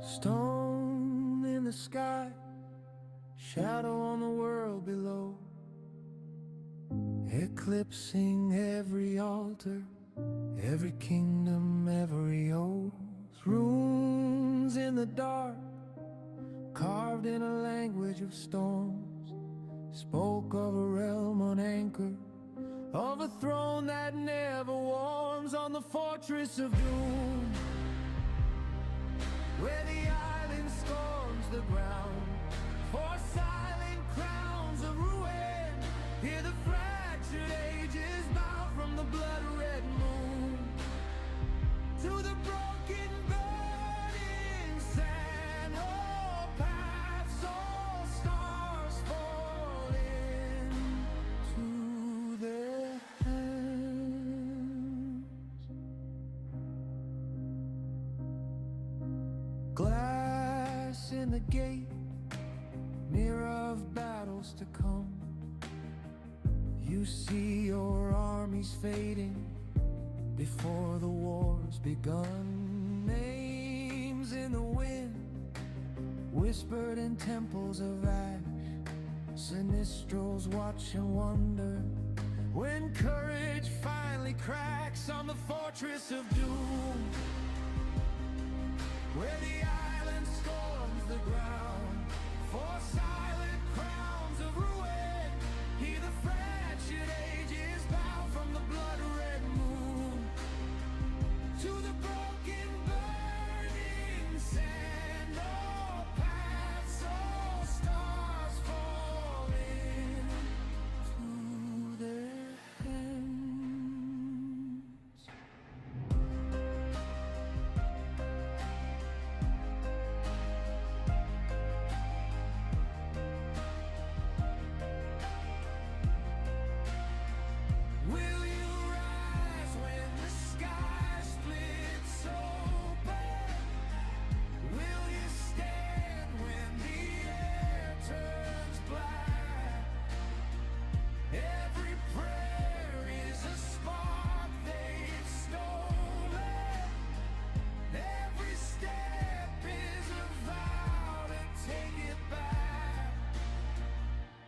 Stone in the sky, shadow on the world below, eclipsing every altar, every kingdom, every oath. Runes in the dark, carved in a language of storms, spoke of a realm on anchor, of a throne that never warms. On the fortress of doom, where the island storms the ground, for silent crowns of ruin, hear the fractured ages bow from the blood-red moon to the broken, burning sand. All paths, all stars fall into their hands. Glass in the gate, mirror of battles to come. You see your armies fading before the war's begun. Names in the wind, whispered in temples of ash. Sinistrals watch and wonder when courage finally cracks. On the fortress of doom, where the island storms the ground, for silent crowns of ruin, hear the fractured ages bow from the blood-red moon to the broken, burning sand. All paths, all stars fall into their hands. Will you rise when the sky splits open? Will you stand when the air turns black? Every prayer is a spark they've stolen. Every step is a vow to take it back.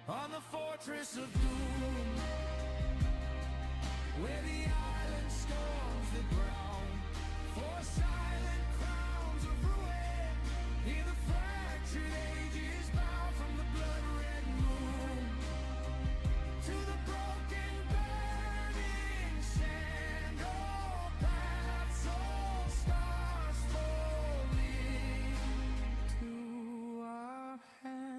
On the fortress of doom, where the island storms the ground, for silent crowns of ruin, hear the fractured ages bow from the blood-red moon to the broken, burning sand. All paths, all stars falling to our hands.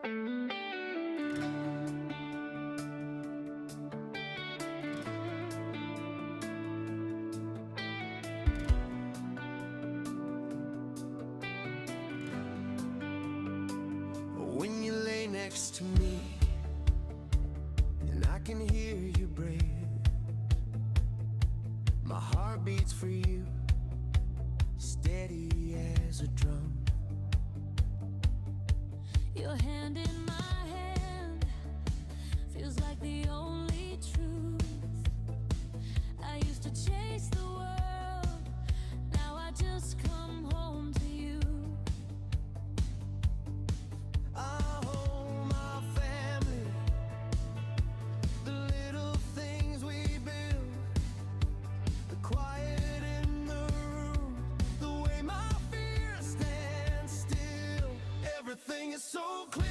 When you lay next to me and I can hear you breathe, my heart beats for you, steady as a drum. Your hand in my hand feels like the only truth. I used to chase the world, now I just come home to you. I hold my family, the little things we build, the quiet in the room, the way my fear stands still. Everything is so clear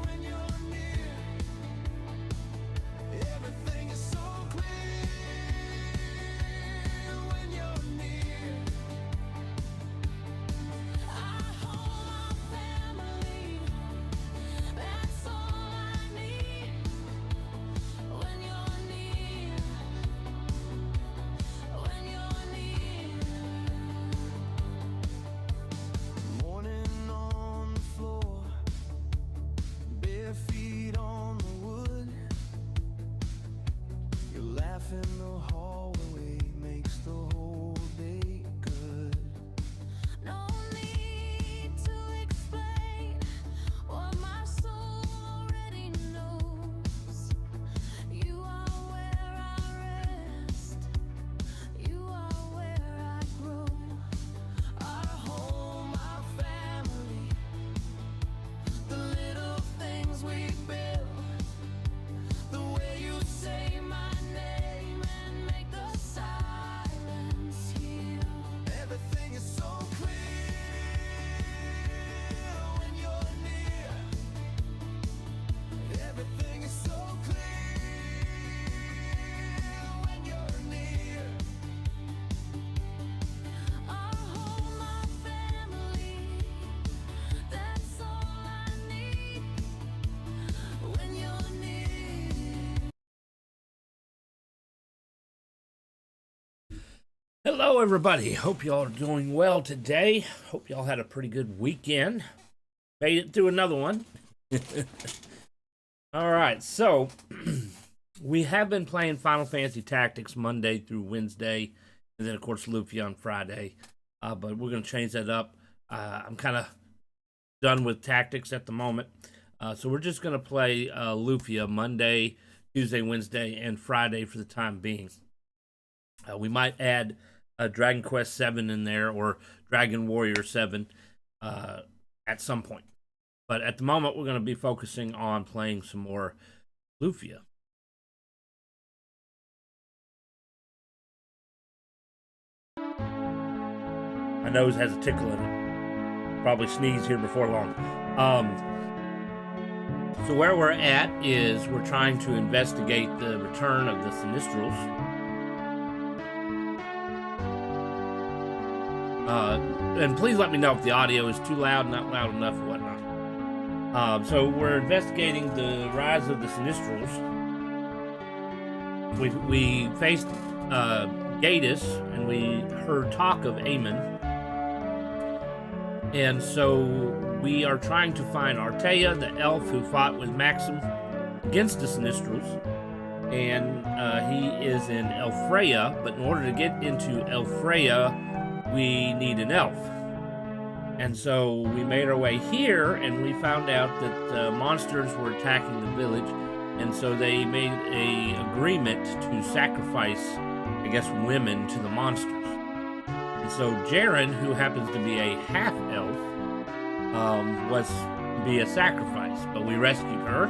when you're near. Everything is so clear when you're near. I hold my family, that's all I need. When you're near, when you're near. Morning on the floor, bare feet on the wood. Your laugh in the hallway makes the whole day good. No need to explain what my soul already knows. You are where I rest, you are where I grow. I hold my family, the little things we build, the way you say my name and make the silence heal. Everything is so clear when you're near. Everything is so clear when you're near. I hold my family, that's all I need. When you're near. Hello, everybody. Hope y'all are doing well today. Hope y'all had a pretty good weekend. Made it through another one. All right, so we have been playing Final Fantasy Tactics Monday through Wednesday, and then, of course, Lufia on Friday. But we're going to change that up. I'm kind of done with Tactics at the moment. So we're just going to play Lufia Monday, Tuesday, Wednesday, and Friday for the time being. We might add Dragon Quest 7 in there or Dragon Warrior 7 at some point. But at the moment, we're going to be focusing on playing some more Lufia. My nose has a tickle in it. Probably sneeze here before long. So where we're at is we're trying to investigate the return of the Sinistrals. And please let me know if the audio is too loud, not loud enough, or whatnot. So we're investigating the rise of the Sinistrals. We faced Gatus, and we heard talk of Aemon. And so we are trying to find Artea, the elf who fought with Maxim against the Sinistrals. And he is in Elfreya, but in order to get into Elfreya, we need an elf. And so we made our way here, and we found out that monsters were attacking the village, and so they made an agreement to sacrifice, I guess, women to the monsters. And so Jaren, who happens to be a half-elf, was to be a sacrifice, but we rescued her,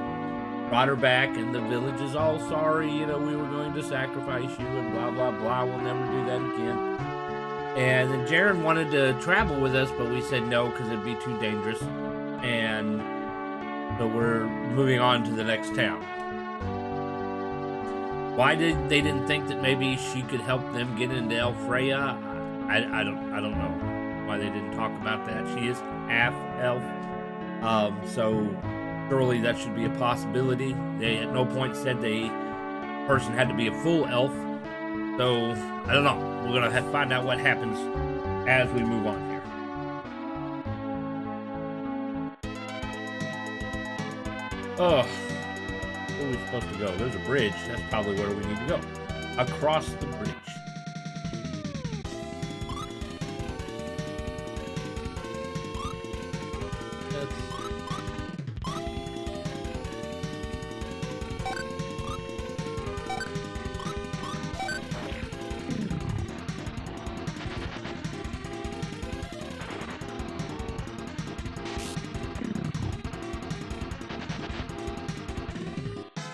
brought her back, and the village is all sorry, we were going to sacrifice you, and blah, blah, blah, we'll never do that again. And then Jaren wanted to travel with us, but we said no because it'd be too dangerous. And so we're moving on to the next town. Why they didn't think that maybe she could help them get into Elfreya? I don't know why they didn't talk about that. She is half elf, So surely that should be a possibility. They at no point said the person had to be a full elf. So I don't know. We're gonna have to find out what happens as we move on here. Oh, where are we supposed to go? There's a bridge. That's probably where we need to go. Across the bridge.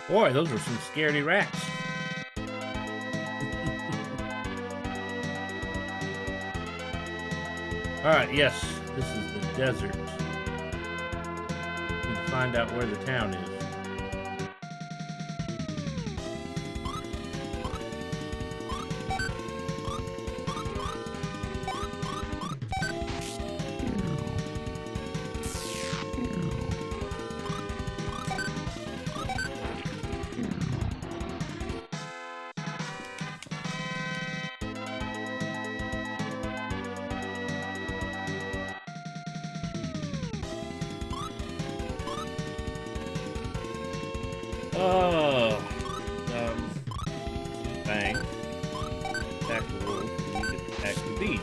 Boy, those are some scaredy rats. Alright, yes, this is the desert. Need to find out where the town is. Oh, bang. Attack the wolf, and we can attack the beast.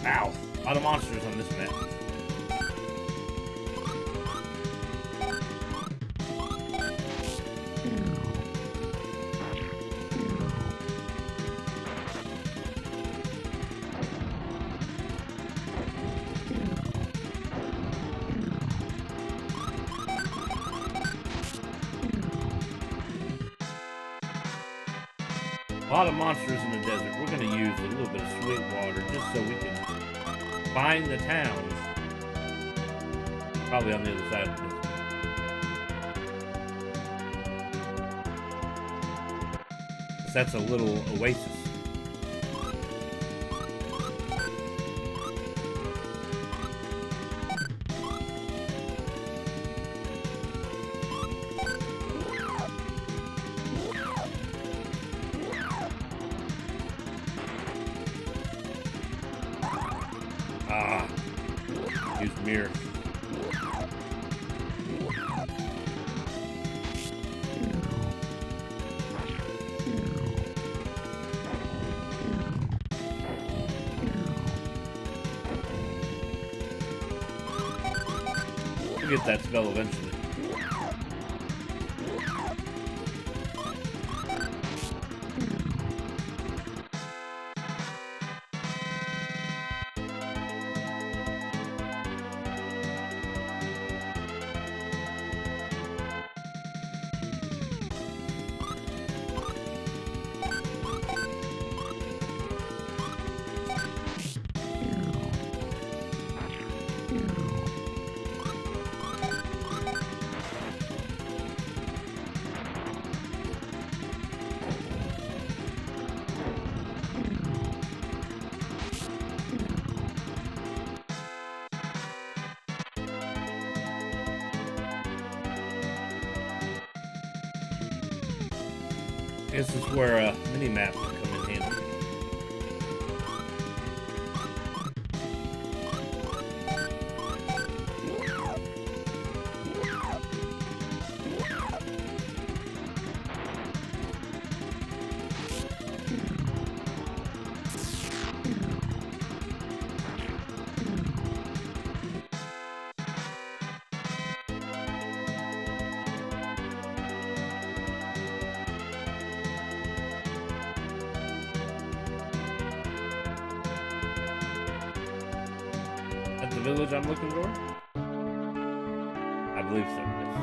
Ow, a lot of monsters on this map. A lot of monsters in the desert. We're going to use a little bit of sweet water just so we can find the town. Probably on the other side of the desert. That's a little oasis. Ah, use mirror. We'll get that spell eventually. This is where a mini-map can come in handy. At the village I'm looking for? I believe so, yes.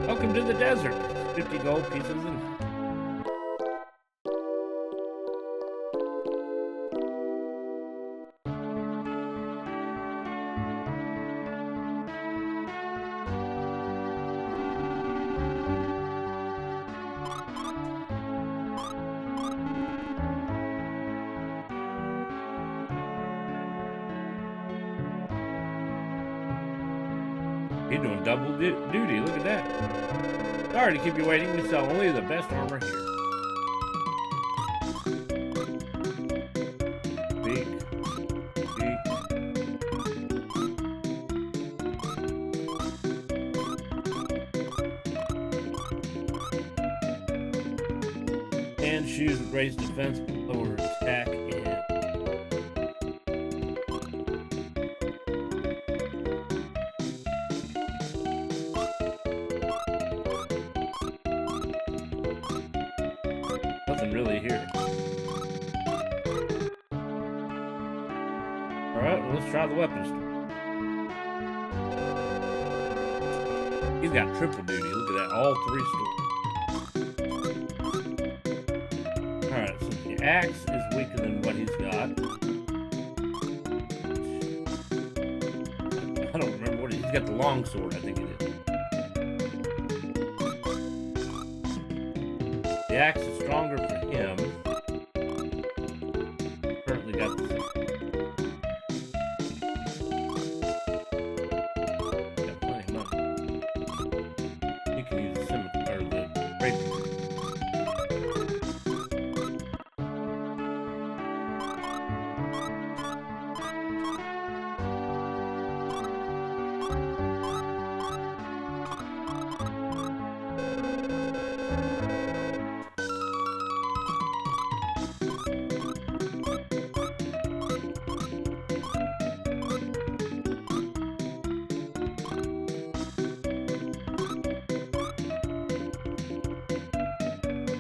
Welcome to the desert. 50 gold pieces and... He's doing double duty. Look at that. Sorry to keep you waiting. We sell only the best armor here. Beak. And shoes with raised defense, lower attack, and nothing really here. Alright, well, let's try the weapon store. He's got triple duty. Look at that. All 3 stores. Alright, so the axe is weaker than what he's got. I don't remember what he's got. The long sword, I think it is. The axe is stronger for him. Currently got the same. Got plenty of money. He can use the scimitar or the rapier.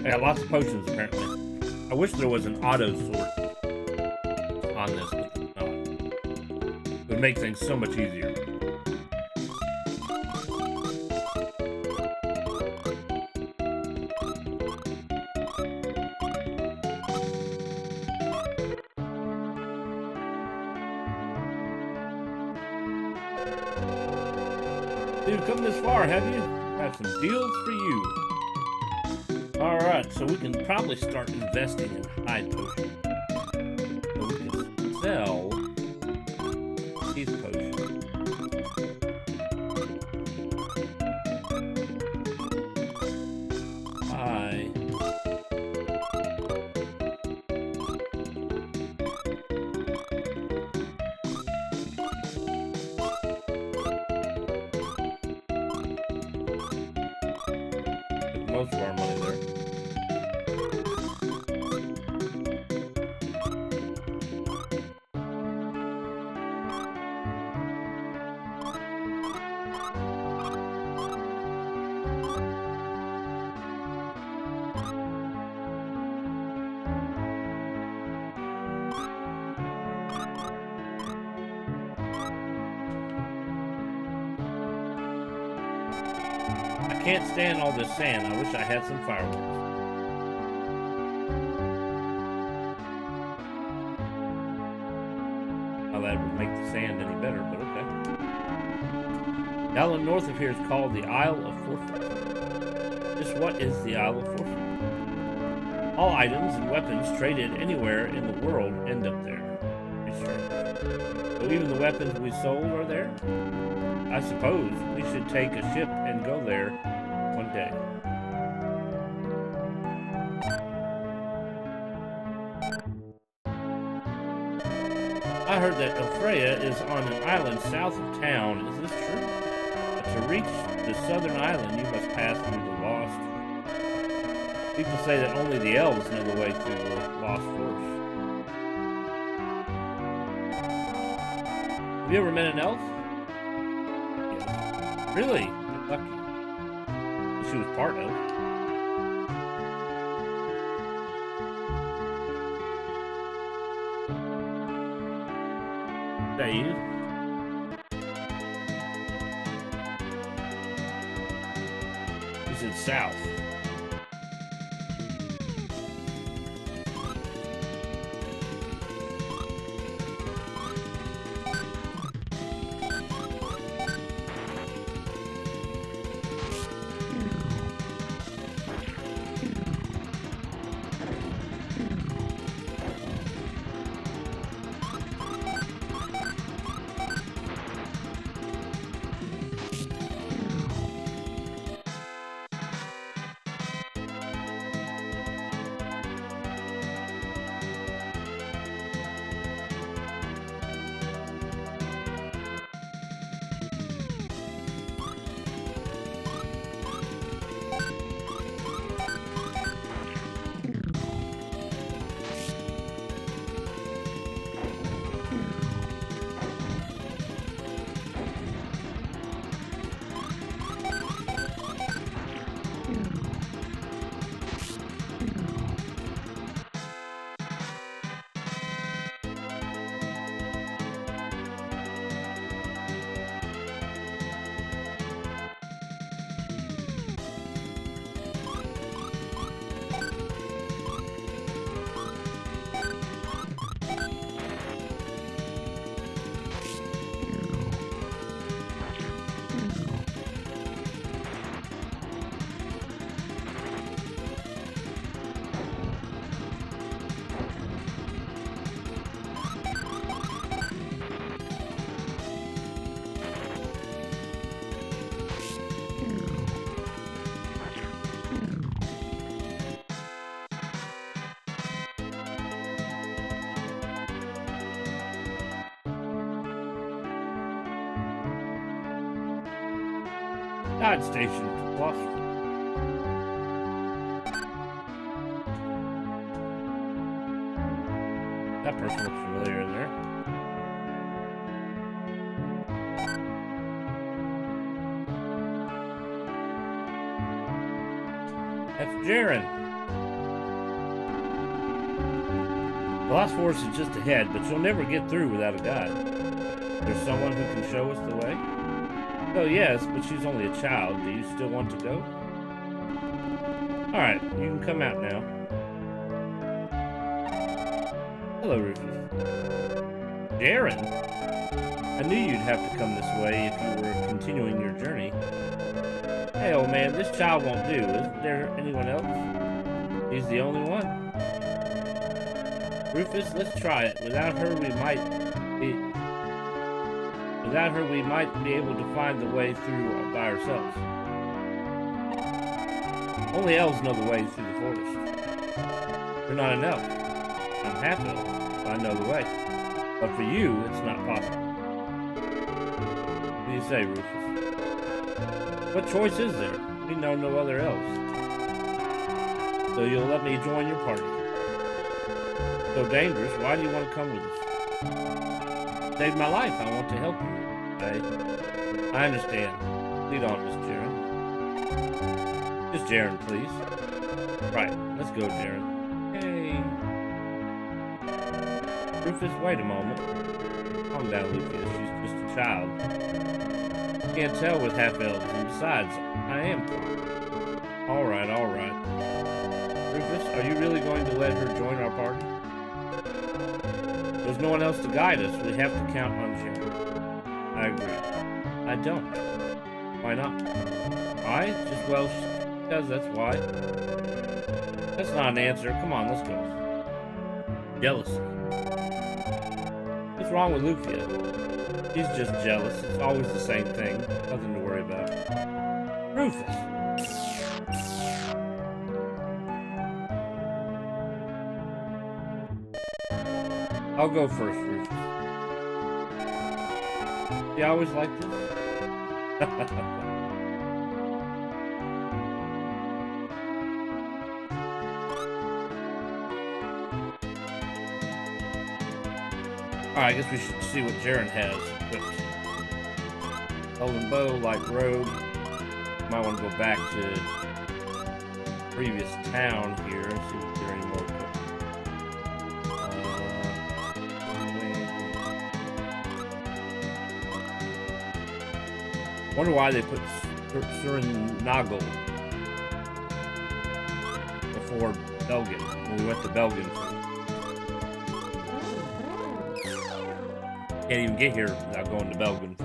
I got lots of potions, apparently. I wish there was an auto sort on this, but there's not. It would make things so much easier. Dude, come this far, have you? I have some deals for you. Alright, so we can probably start investing in hide potions. So we can sell these potions. Buy. Put most of our money there. I can't stand all this sand. I wish I had some fireworks. How that would make the sand any better, but okay. The island north of here is called the Isle of Forfeit. Just what is the Isle of Forfeit? All items and weapons traded anywhere in the world end up there. So even the weapons we sold are there? I suppose we should take a ship and go there one day. I heard that Lufia is on an island south of town. Is this true? But to reach the southern island, you must pass through the Lost. People say that only the elves know the way through the Lost Forest. Have you ever met an elf? Yes. Really? You're lucky. She was part elf. Is that you? You said south. Guide station to philosophy. That person looks familiar in there. That's Jaren. Philosopher's is just ahead, but you'll never get through without a guide. There's someone who can show us the way? Oh yes, but she's only a child. Do you still want to go? Alright, you can come out now. Hello, Rufus. Jaren? I knew you'd have to come this way if you were continuing your journey. Hey, old man, this child won't do. Isn't there anyone else? He's the only one. Rufus, let's try it. Without her, we might be able to find the way through by ourselves. Only elves know the way through the forest. You're not an elf. I'm half elf. I know the way. But for you, it's not possible. What do you say, Rufus? What choice is there? We know no other elves. So you'll let me join your party. So dangerous, why do you want to come with us? Saved my life, I want to help you. I understand. Lead on, Miss Jaren. Just Jaren, please. Right, let's go, Jaren. Hey. Rufus, wait a moment. Calm down, Lufia. She's just a child. You can't tell with half-elves, and besides, I am. Alright, alright. Rufus, are you really going to let her join our party? There's no one else to guide us. We have to count on Jaren. I agree. I don't. Why not? Why? Just, well, because that's why. That's not an answer. Come on, let's go. Jealousy. What's wrong with Lufia? She's just jealous. It's always the same thing. Nothing to worry about. Rufus. I'll go first, Rufus. You always like this? Alright, I guess we should see what Jaren has equipped. Golden bow, light robe. Might want to go back to previous town here and see if there are any more equipped. Wonder why they put Surinagel before Belgium when we went to Belgium. Can't even get here without going to Belgium.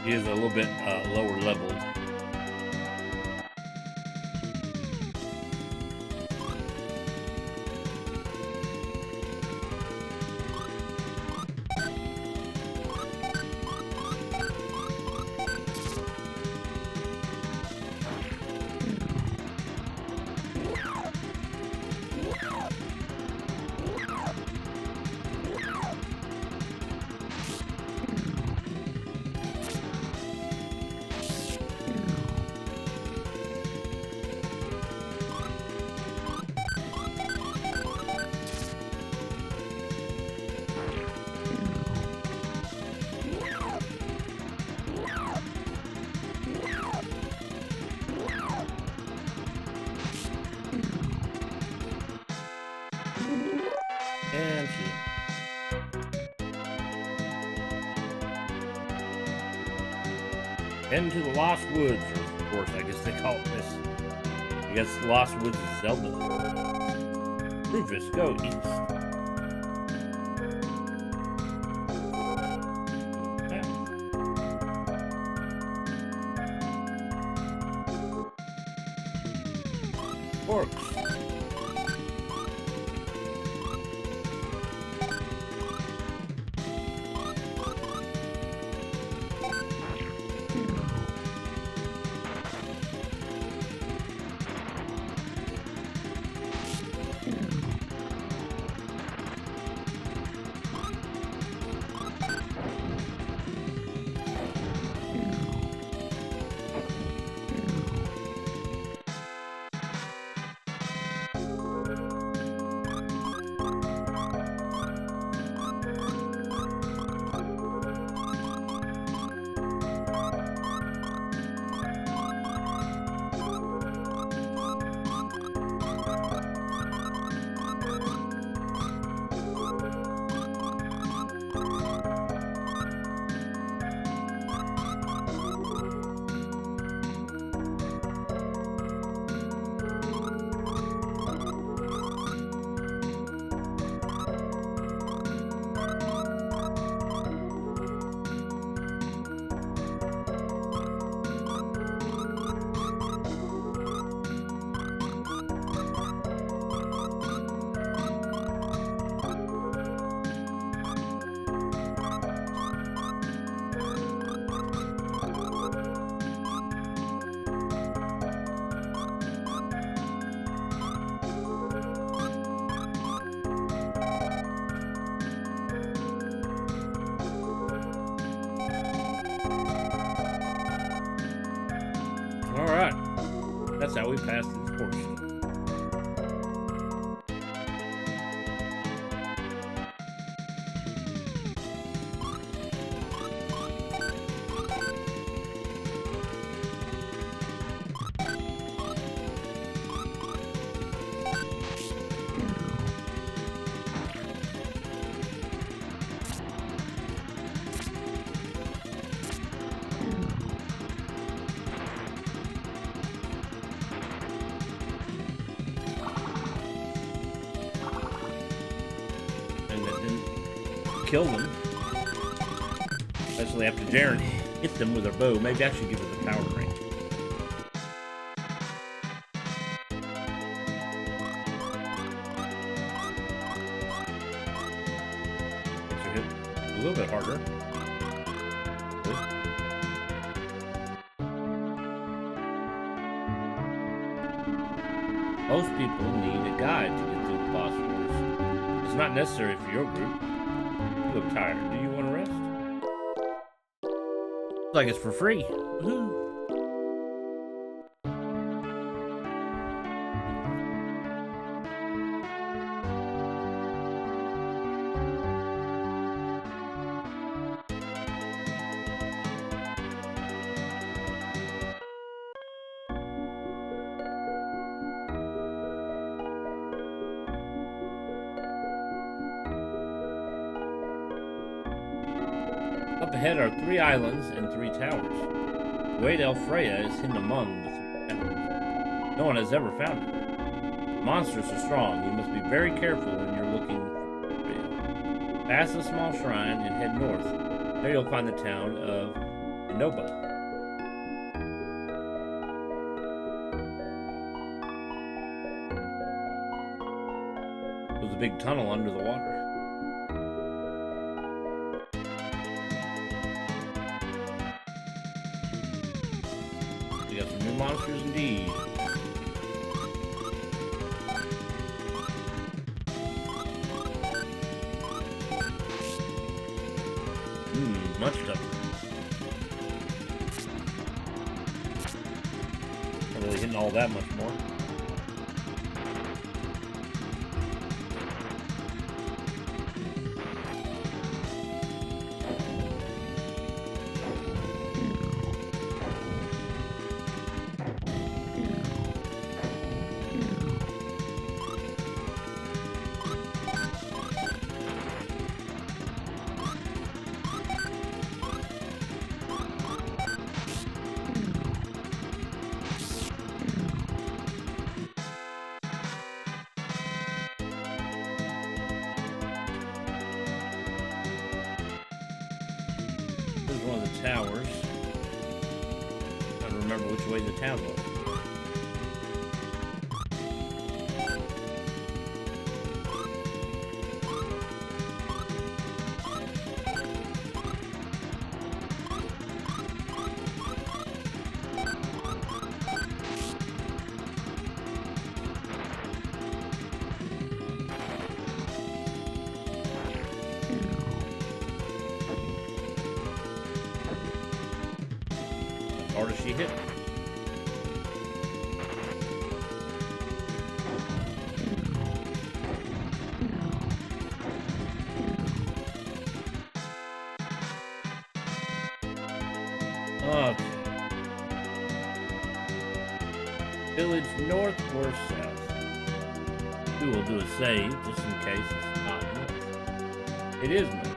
He is a little bit lower leveled. And shoot. Into the Lost Woods, or of course, I guess they call it this. I guess the Lost Woods is Zelda. Rufus, go east. Orcs. Alright. That's how we passed this portion. Kill them. Especially after Jaren hit them with her bow. Maybe I should give her the power range. Makes her hit a little bit harder. Most people need a guide to get through the boss wars. It's not necessary for your group. You look tired. Do you want to rest? Looks like it's for free. Woohoo! Up ahead are 3 islands and 3 towers. The way to Elfraya is hidden among the 3 towers. No one has ever found it. Monsters are strong. You must be very careful when you're looking for Elfraya. Pass the small shrine and head north. There you'll find the town of Nova. There's a big tunnel under the water. We got some new monsters indeed. Much tougher. Not really hitting all that much more. One of the towers. I don't remember which way the town was. How hard does she hit? Okay. Village north or south? We will do a save just in case it's not north. It is north.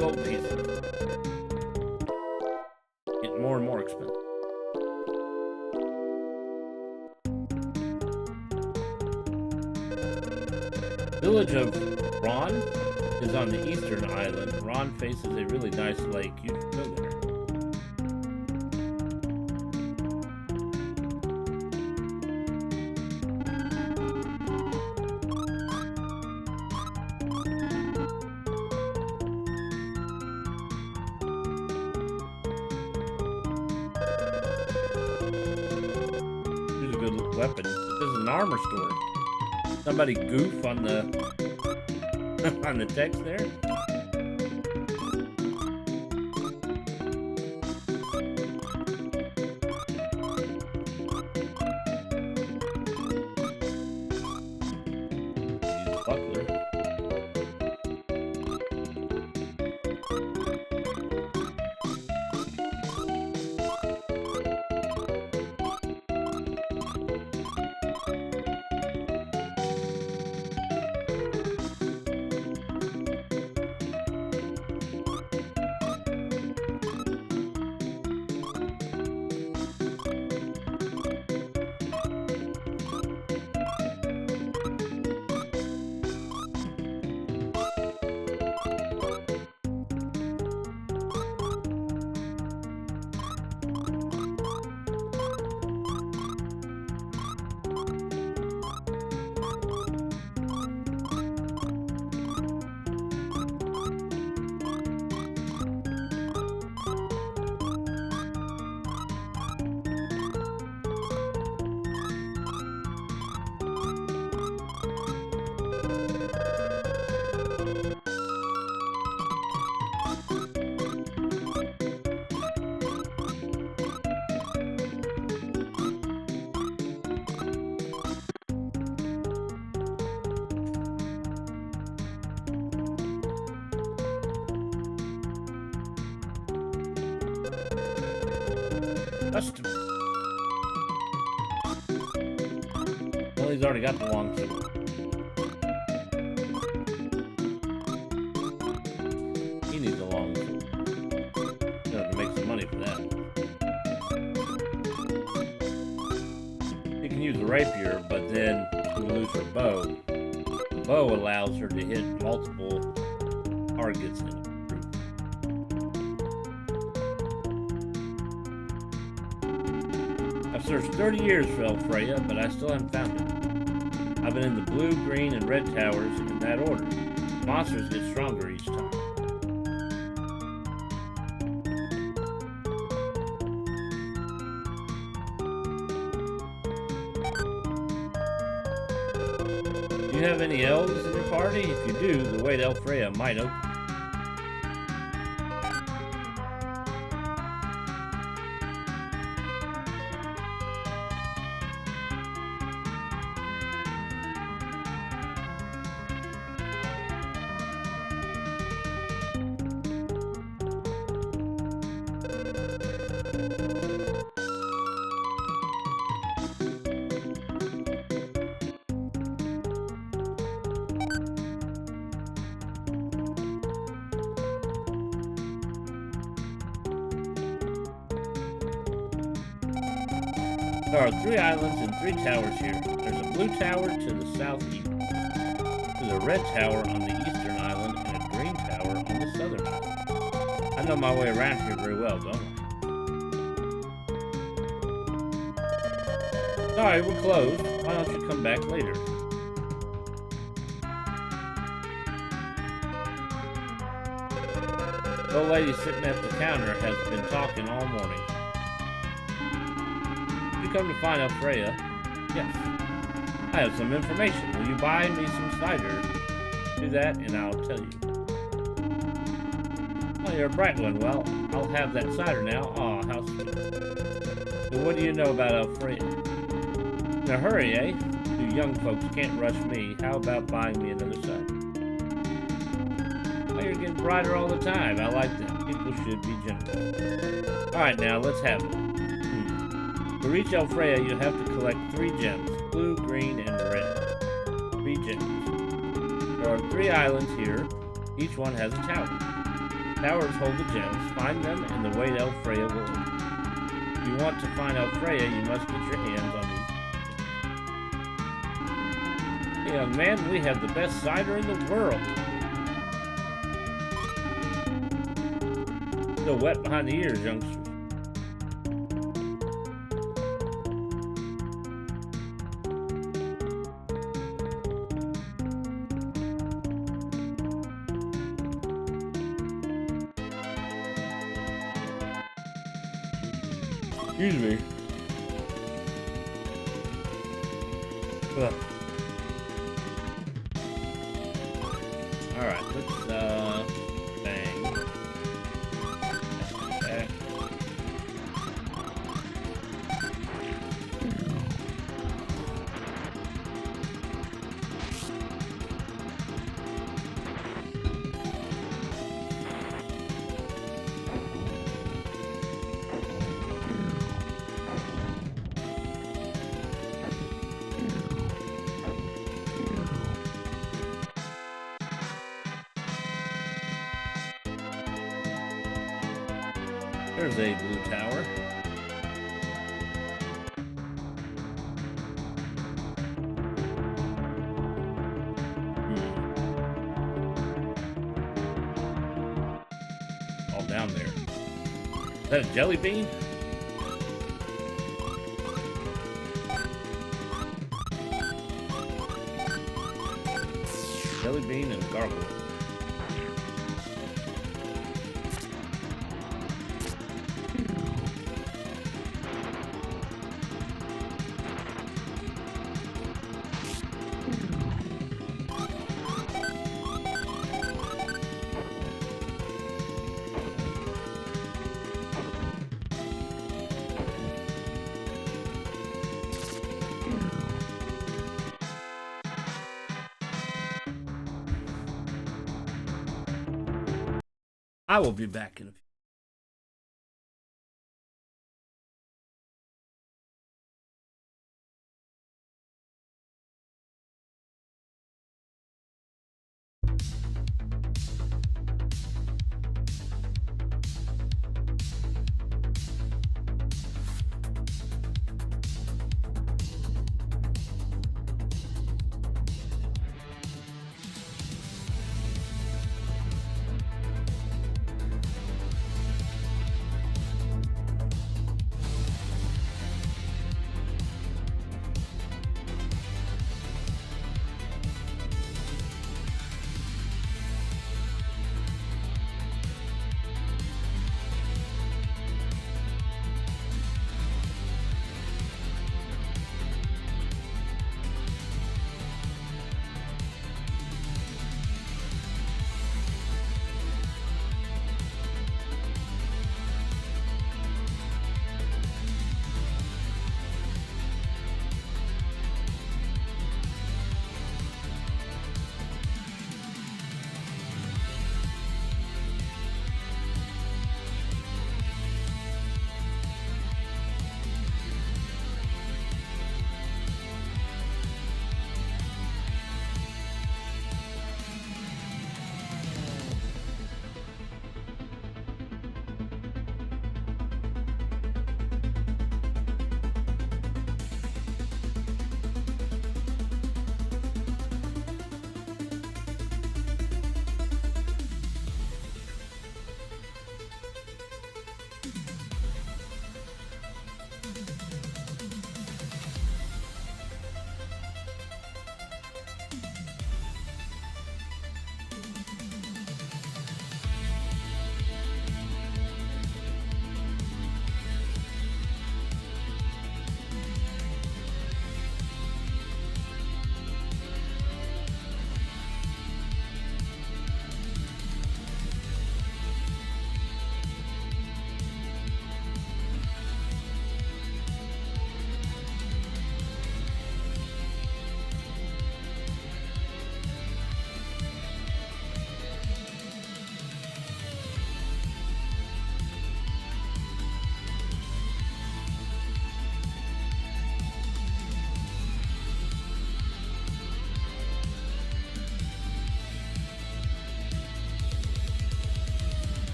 Gold pieces. Getting more and more expensive. Village of Ron is on the eastern island. Ron faces a really nice lake. You should go there. Weapon. This is an armor store. Somebody goof on the on the text there. Use buckler. Customer. Well, he's already got the long sword. He needs a long sword. He'll have to make some money for that. He can use a rapier, but then he will lose her bow. The bow allows her to hit multiple targets in a group. I've searched 30 years for Elfreya, but I still haven't found her. I've been in the blue, green, and red towers in that order. Monsters get stronger each time. Do you have any elves in your party? If you do, the way to Elfreya might open. There are 3 islands and 3 towers here. There's a blue tower to the southeast, there's a red tower on the eastern island, and a green tower on the southern island. I know my way around here very well, don't I? Sorry, we're closed. Why don't you come back later? The old lady sitting at the counter has been talking all morning. You come to find Elfreya? Yes. I have some information. Will you buy me some cider? Do that and I'll tell you. Oh, you're a bright one. Well, I'll have that cider now. Aw, how sweet. So what do you know about Elfreya? In a hurry, eh? You young folks can't rush me. How about buying me another cider? Oh, you're getting brighter all the time. I like that. People should be generous. Alright, now, let's have it. To reach Elfreya, you have to collect 3 gems. Blue, green, and red. 3 gems. There are 3 islands here. Each one has a tower. Towers hold the gems. Find them, and the way to Elfreya will open. If you want to find Elfreya, you must get your hands on these. Hey, young man, we have the best cider in the world. Still wet behind the ears, youngsters. Excuse me. Ugh. Alright, let's, bang. Back. There's a blue tower. All down there. Is that a jelly bean? Jelly bean and gargoyle. I will be back in a few.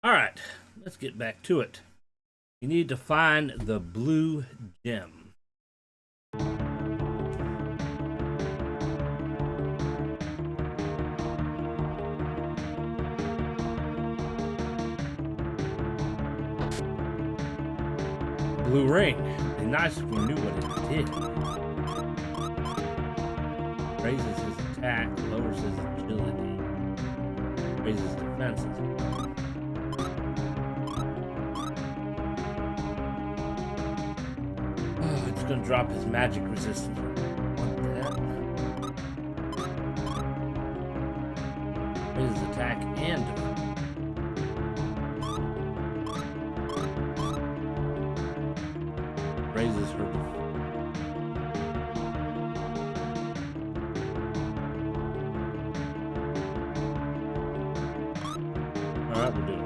Alright, let's get back to it. You need to find the blue gem. Blue ring. It'd be nice if we knew what it did. Raises his attack, lowers his agility, raises defenses. Oh, it's gonna drop his magic resistance. Want that. Raises attack and defense. Raises her defense. Alright, we'll do it.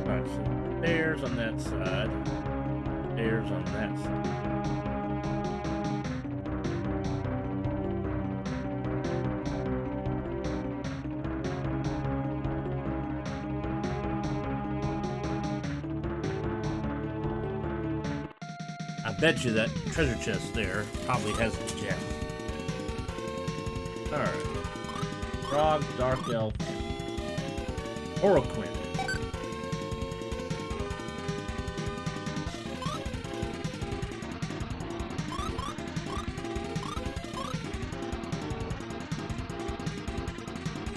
Alright, so stairs on that side. Stairs on that side. I bet you that treasure chest there probably has a gem. Alright. Frog, Dark Elf, Oroquin.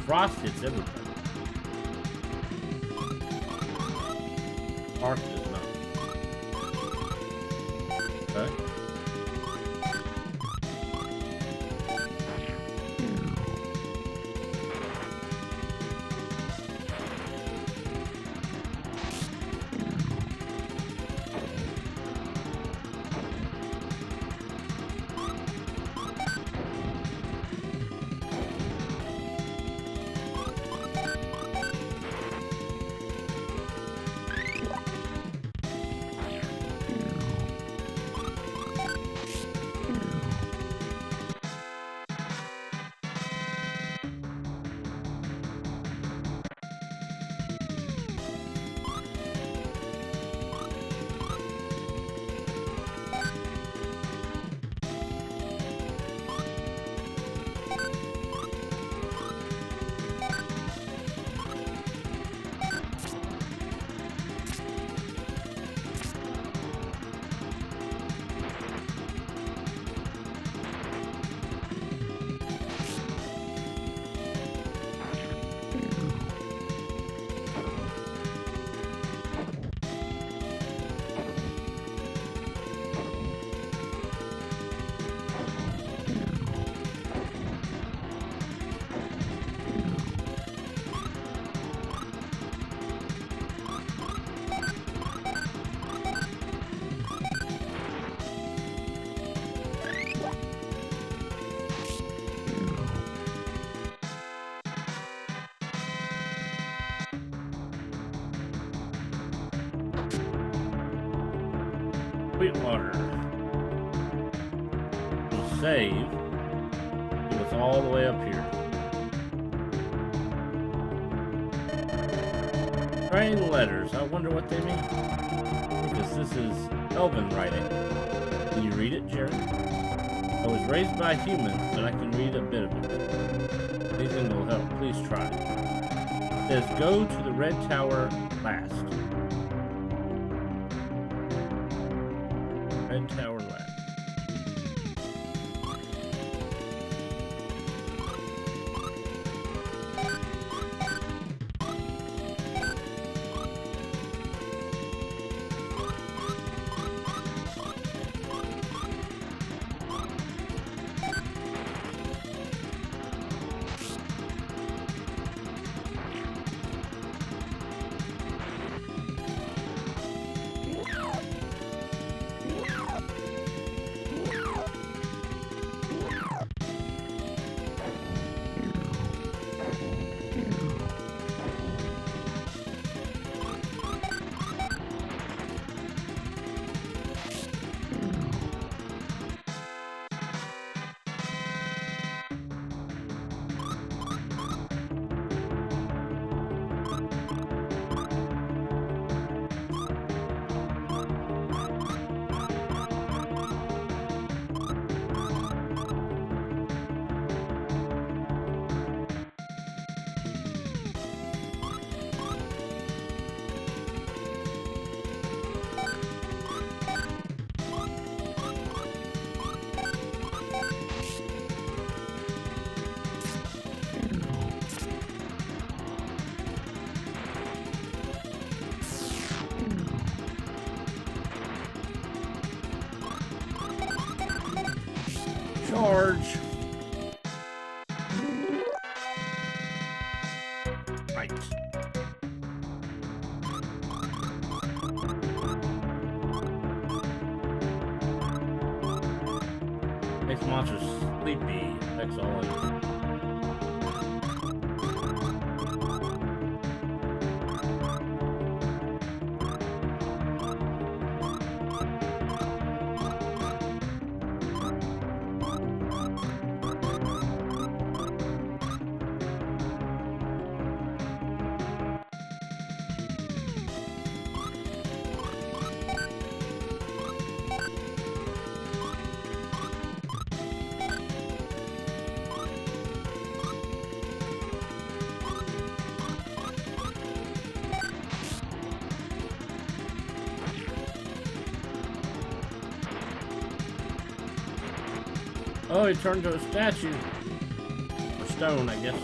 Frost hits everybody. Arc does not. Okay. Sweetwater. We'll save. It's all the way up here. Praying letters. I wonder what they mean. Because this is Elven writing. Can you read it, Jerry? I was raised by humans, but I can read a bit of it. Anything will help. Please try. It says, go to the Red Tower last. Red Tower last. fight. Makes monsters sleepy. Affects all of them. Oh, he turned to a statue. Or stone, I guess.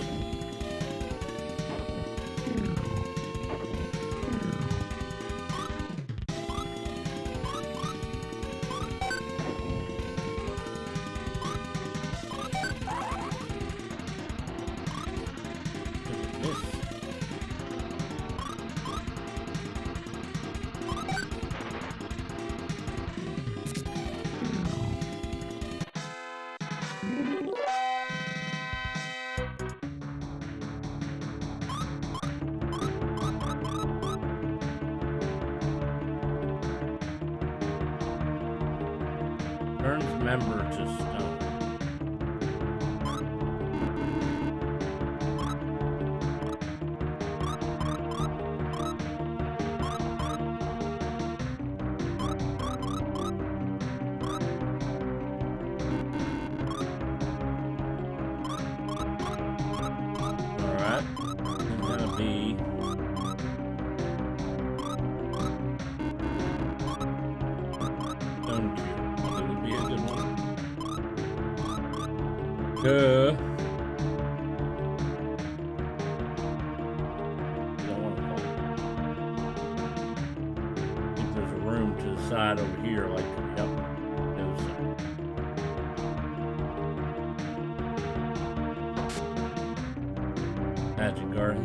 Look at this. Turns member to stone. Alright. It's gonna be stone cube. It would be a good one. Duh. Don't want to call it. I think there's a room to the side over here, like, yep. The other side. Magic garden.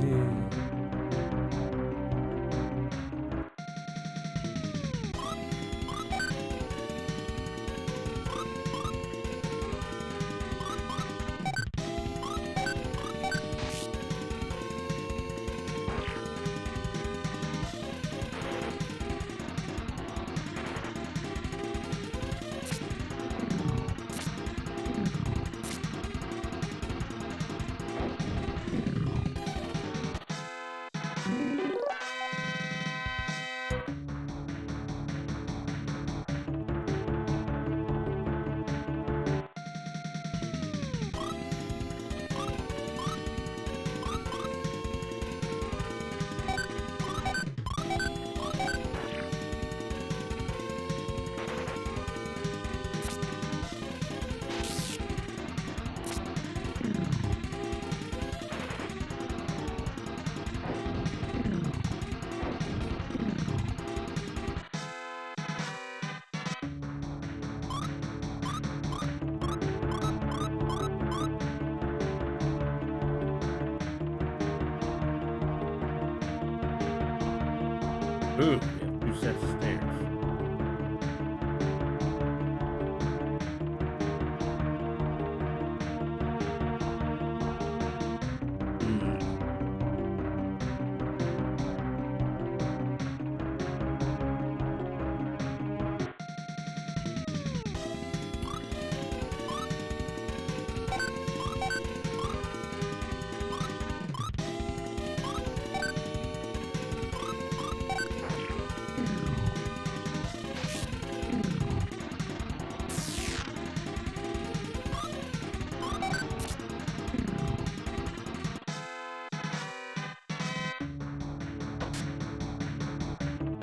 Ooh, yeah, 2 sets of stairs.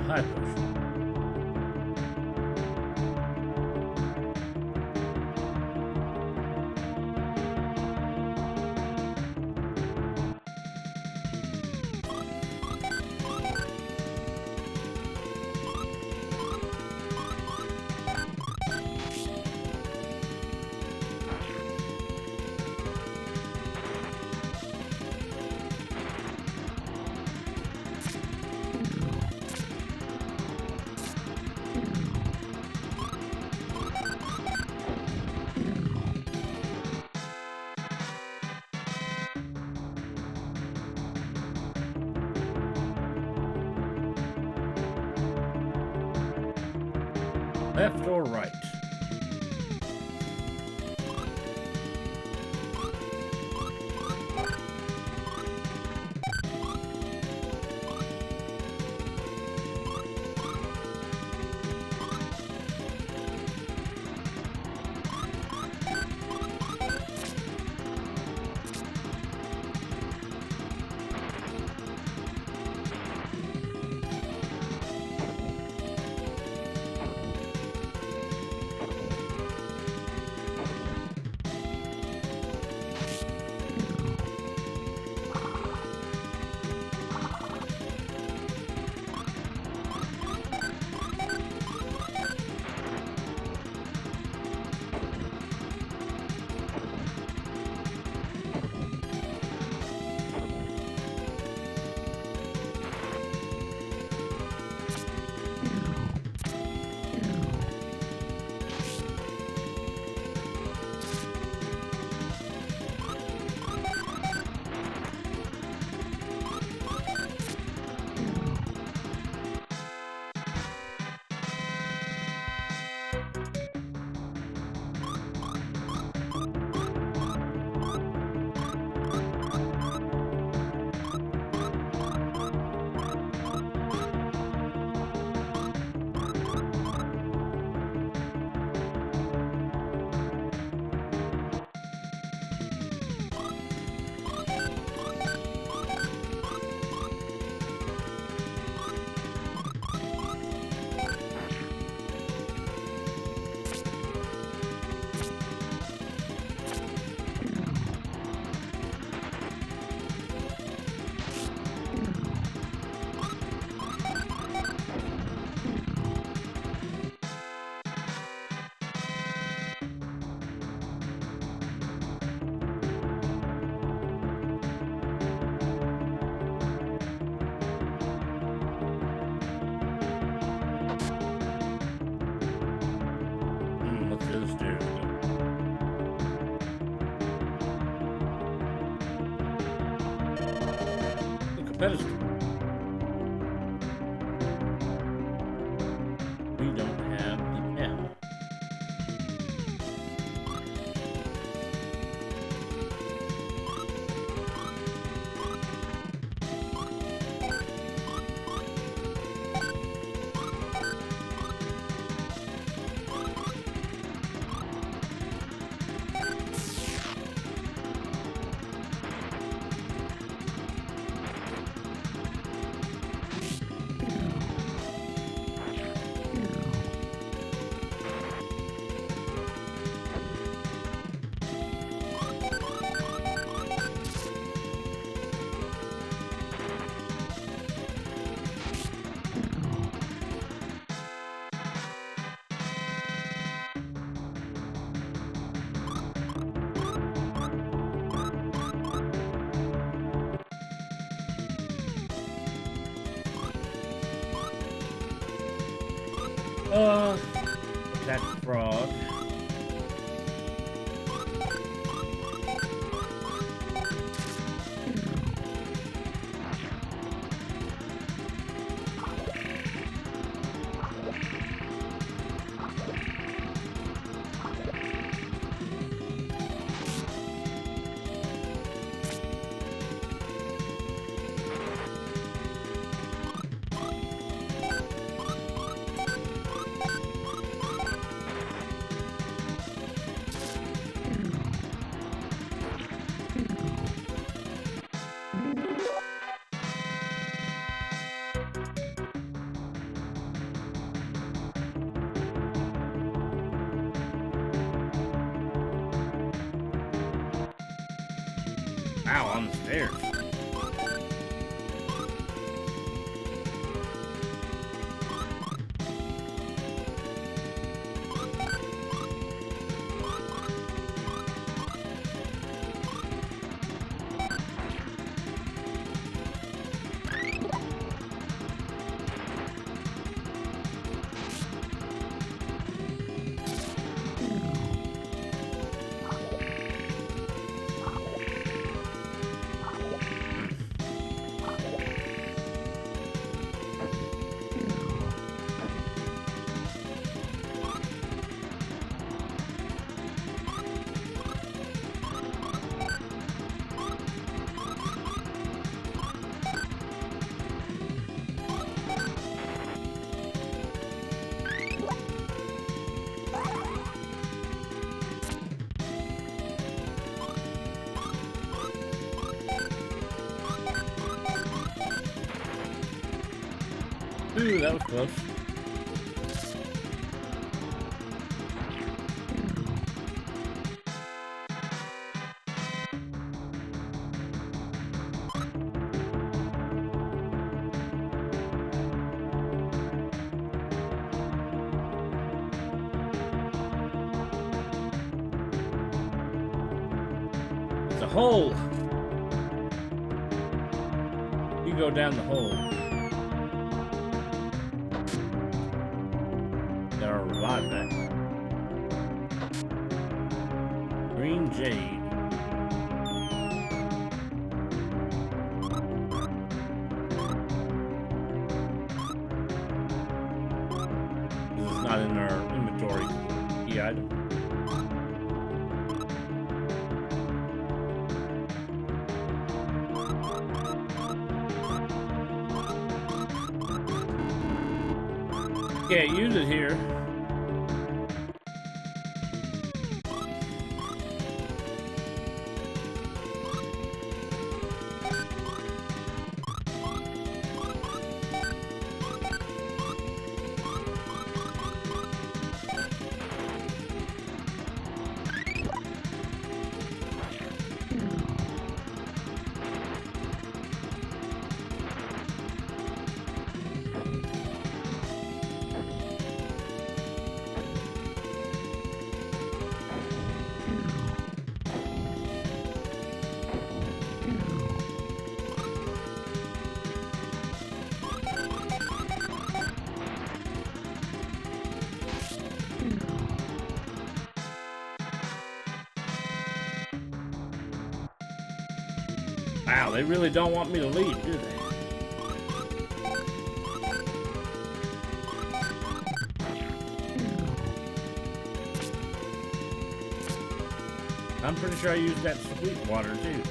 High potion. Left or right? What's the other stairs go? Look, a pedestal. We don't have the pen. That frog. Ow, on the stairs. Ooh, that was close. It's a hole. You go down the hole. Gotta revive that. Green jade. This is not in our inventory key item. Can't use it here. Wow, they really don't want me to leave, do they? I'm pretty sure I used that sweet water too.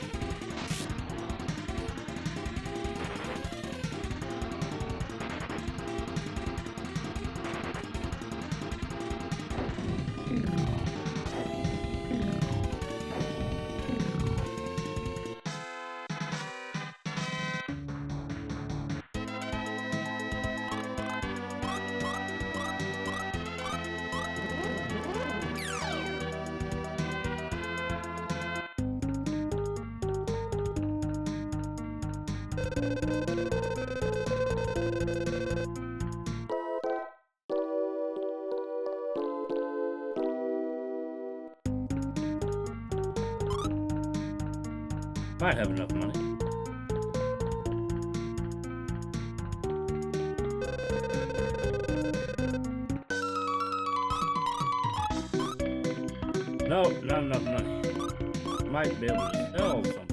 Might have enough money. Nope, not enough money. Might be able to sell some.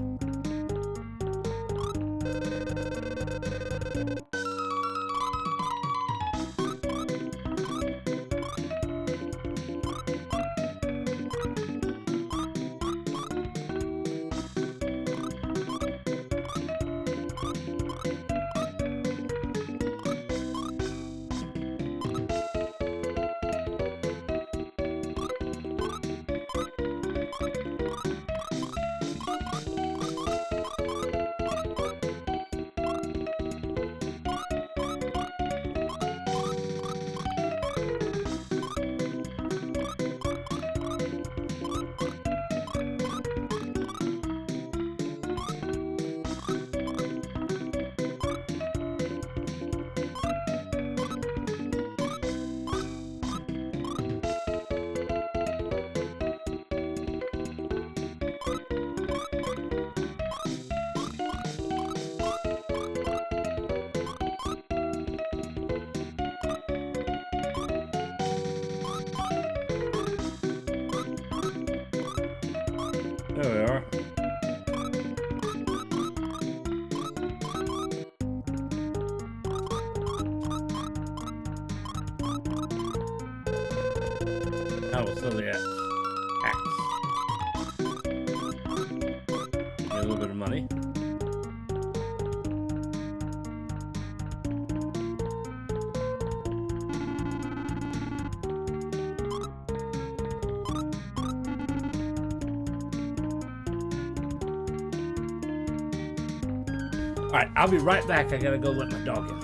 There we are. Now we'll sell the axe. Get a little bit of money. Alright, I'll be right back. I gotta go let my dog in.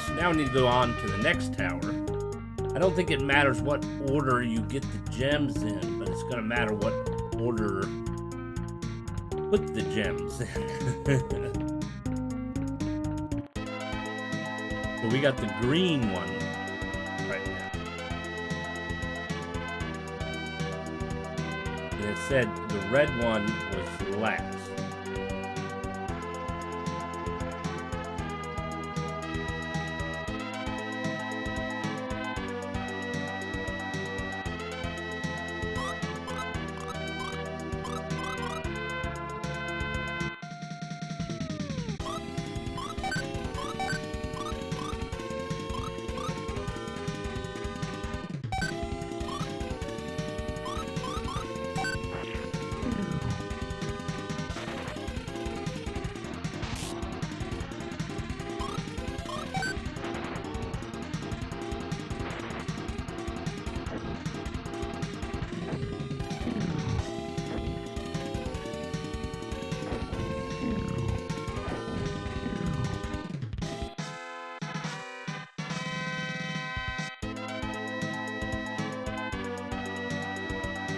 so now we need to go on to the next tower. I don't think it matters what order you get the gems in, but it's going to matter what order put the gems in. So we got the green one right now. And it said the red one was last.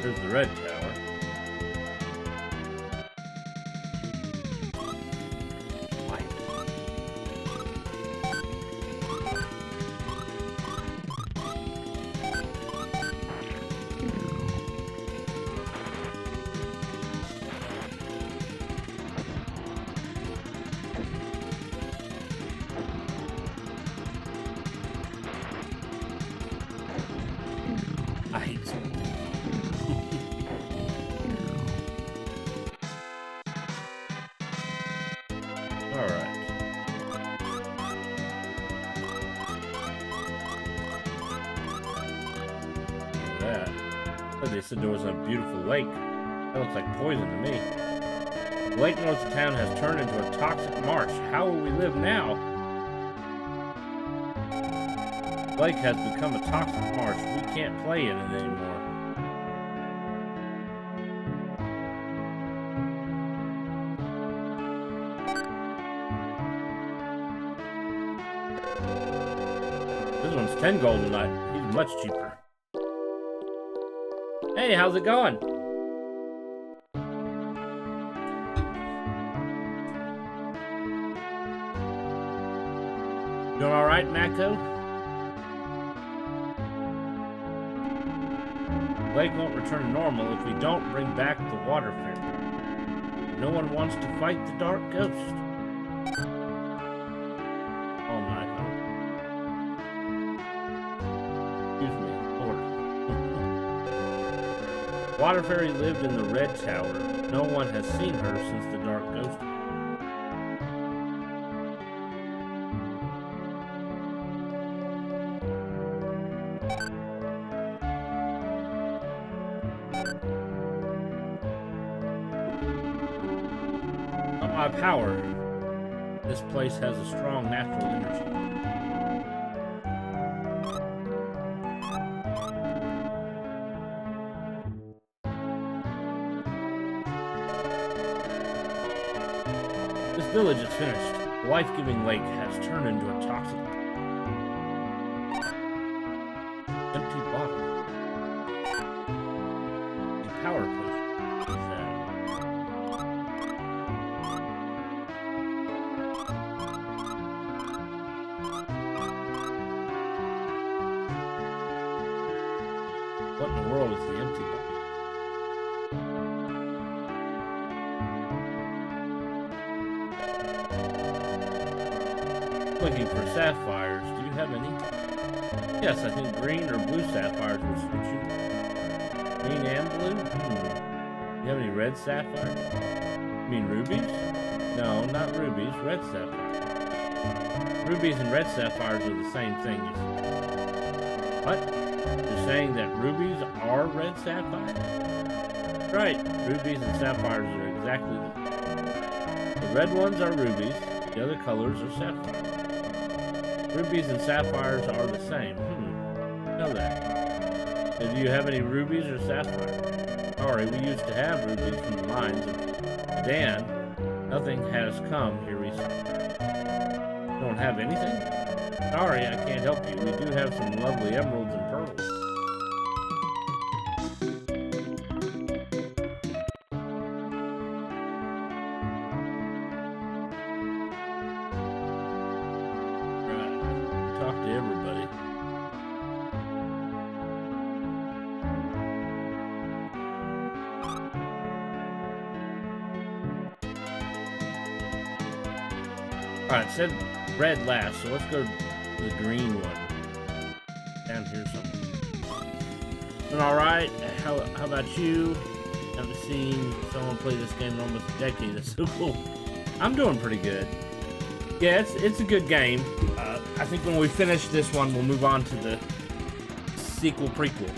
Here's the red tower. White. I hate smoke. Alright. Look at that. Oh, they said there was a beautiful lake. That looks like poison to me. The lake north of town has turned into a toxic marsh. How will we live now? The lake has become a toxic marsh. We can't play in it anymore. This one's 10 gold a night. He's much cheaper. Hey, how's it going? Doing alright, Mako? The lake won't return to normal if we don't bring back the water fairy. No one wants to fight the dark ghost. Oh my god. Excuse me, Lord. Water fairy lived in the red tower. No one has seen her since the dark ghost. My power. This place has a strong natural energy. This village is finished. The life-giving lake has turned into a toxic, empty bottle. A power potion. What is that? What in the world is the empty bottle? Looking for sapphires. Do you have any? Yes, I think green or blue sapphires will suit you. Green and blue? Do you have any red sapphires? You mean rubies? No, not rubies. Red sapphires. Rubies and red sapphires are the same thing. What? You're saying that rubies are red sapphires? Right. Rubies and sapphires are exactly the same. The red ones are rubies. The other colors are sapphires. Rubies and sapphires are the same. Know that. So do you have any rubies or sapphires? Sorry, we used to have rubies from the mines of Dan. Nothing has come here recently. You don't have anything? Sorry, I can't help you. We do have some lovely emeralds and pearls. Right. Talk to everybody. Alright, it said red last, so let's go to the green one. Down here somewhere. Been alright. How about you? Haven't seen someone play this game in almost a decade. That's so cool. I'm doing pretty good. Yeah, it's a good game. I think when we finish this one, we'll move on to the sequel prequel.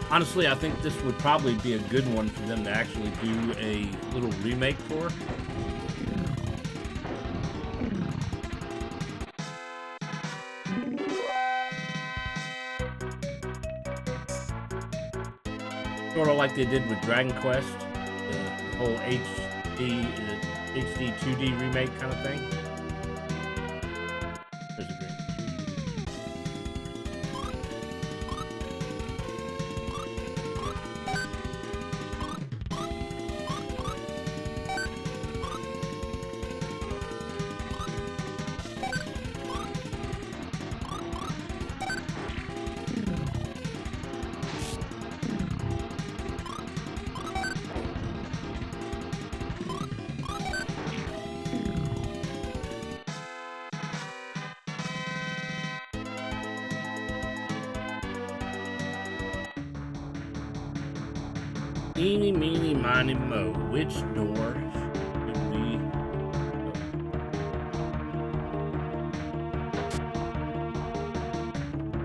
Honestly, I think this would probably be a good one for them to actually do a little remake for. Sort of like they did with Dragon Quest, the whole HD 2D remake kind of thing. There's a green. Eeny, meeny, miny, mo. Which door should we go?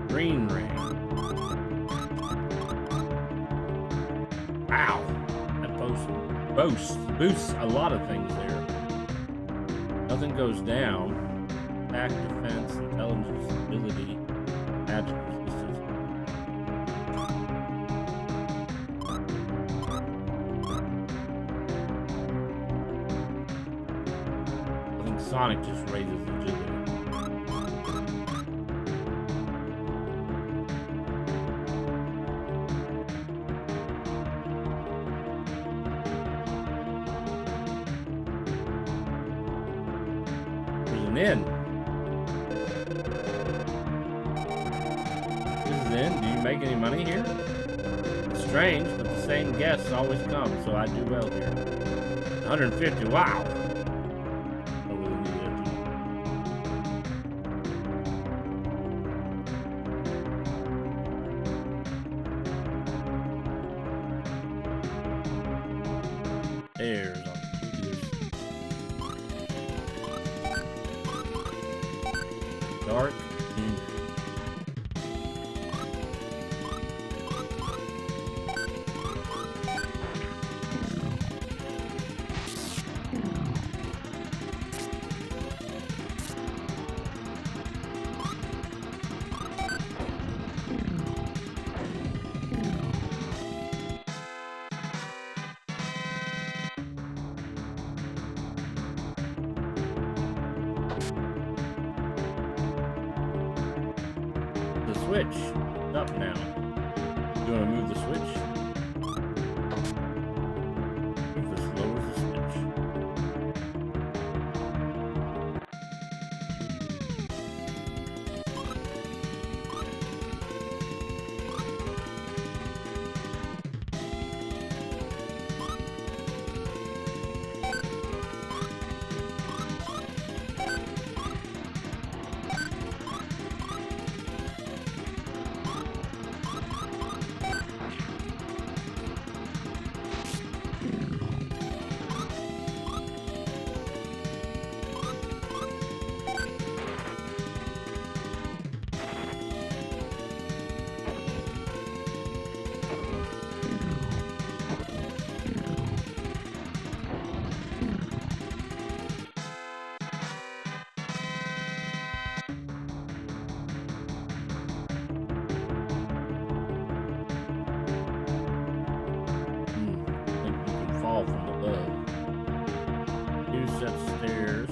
Green ring. Wow. That boosts a lot of things there. Nothing goes down. Attack, defense, intelligence, ability, magic resistance. Sonic just raises agility. There's an inn. This is the inn. Do you make any money here? It's strange, but the same guests always come, so I do well here. 150, wow! There's on dark. The switch is up now. You want to move the switch? Move this lowers the switch. fall from above. 2 sets of stairs.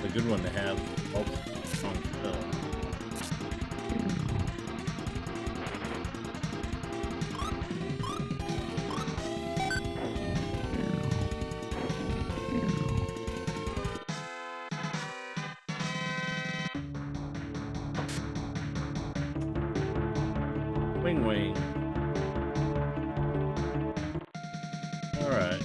A good one to have. Strong spell. Wing. All right.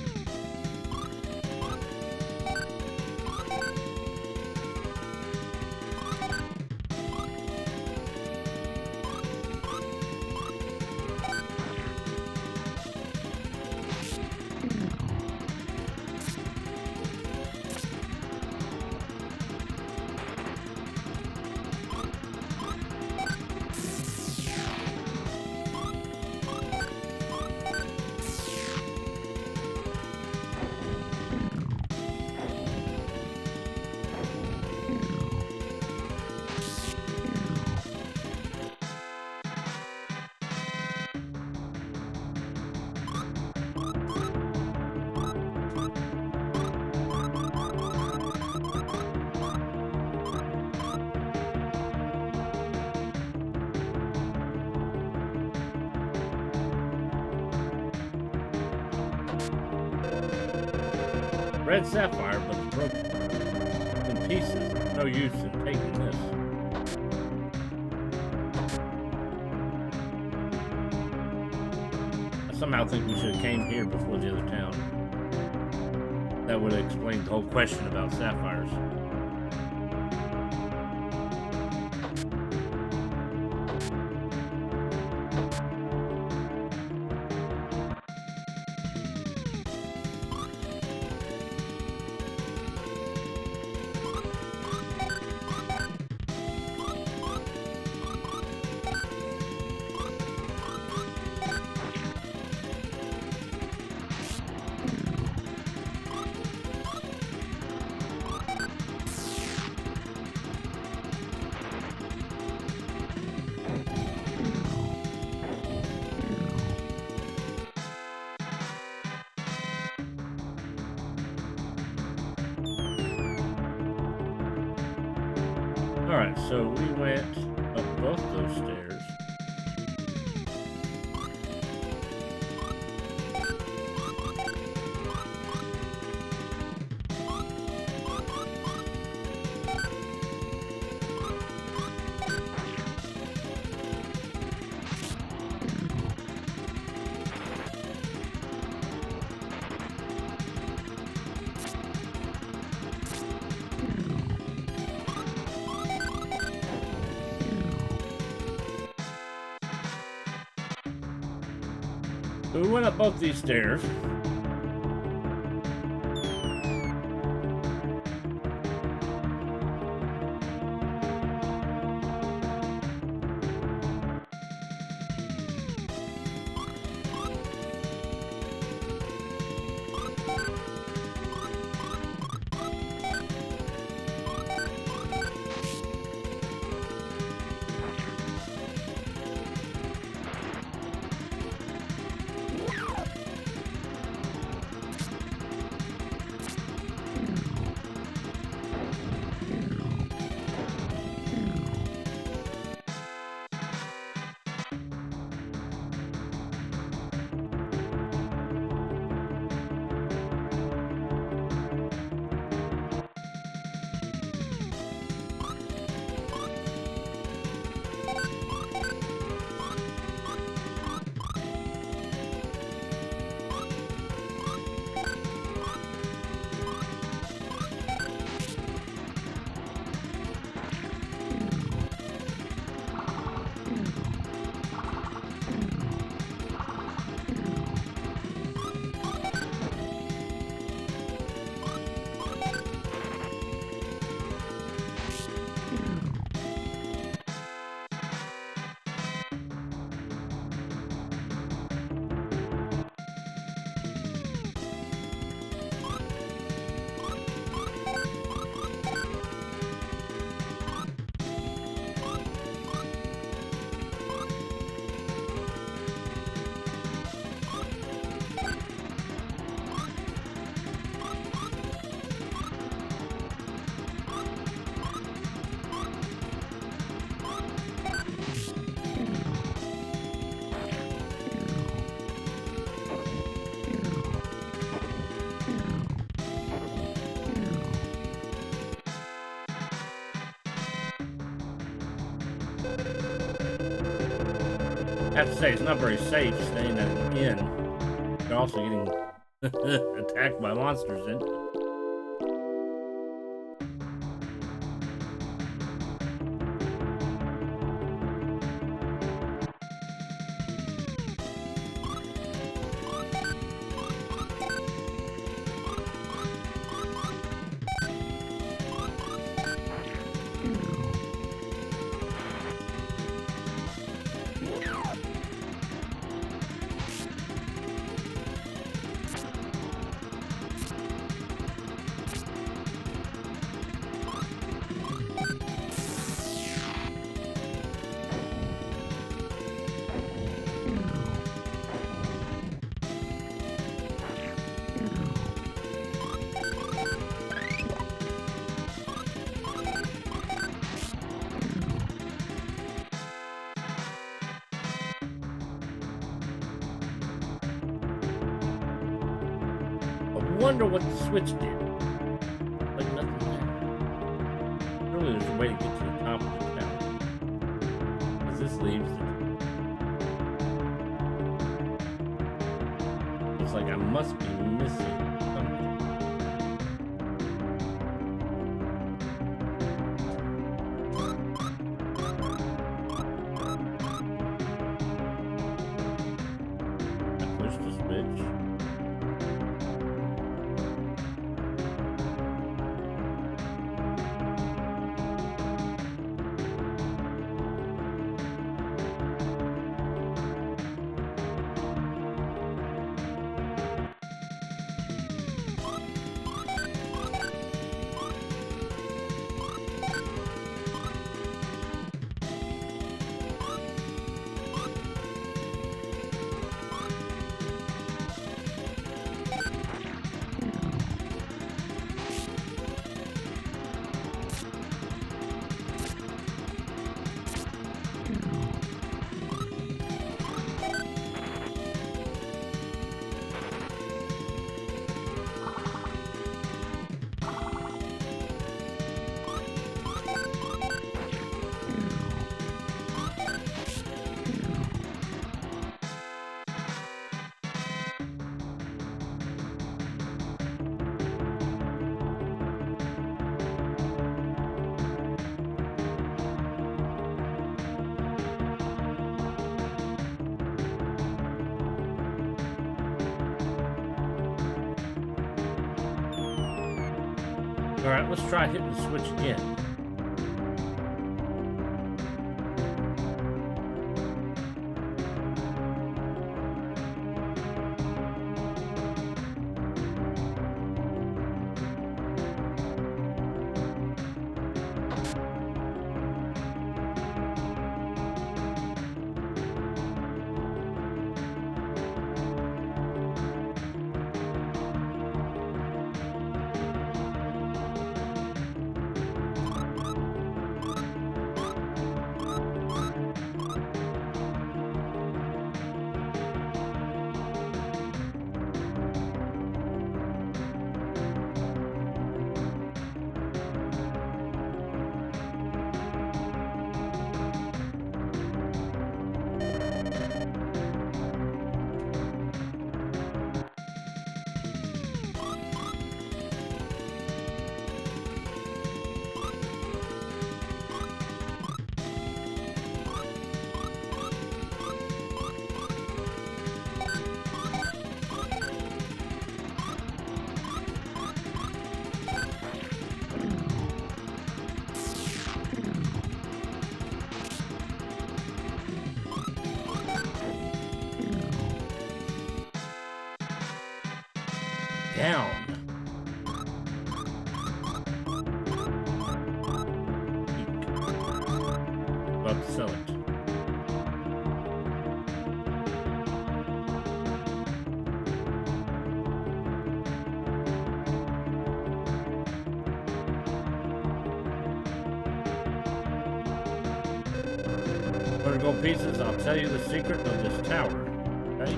Red sapphire, but it's broken in pieces. No use in taking this. I somehow think we should have came here before the other town. That would have explained the whole question about sapphires. Alright, so we went up both those stairs. So we went up both these stairs. have to say, it's not very safe staying at an inn. You're also getting attacked by monsters in. I wonder what the switch did. Like nothing there. Surely there's a way to get to the top of the tower. Because this leaves the... Looks like I must be missing something. I pushed the switch. Alright, let's try hitting the switch again. Down. About to sell it. Vertical pieces, I'll tell you the secret of this tower. Okay?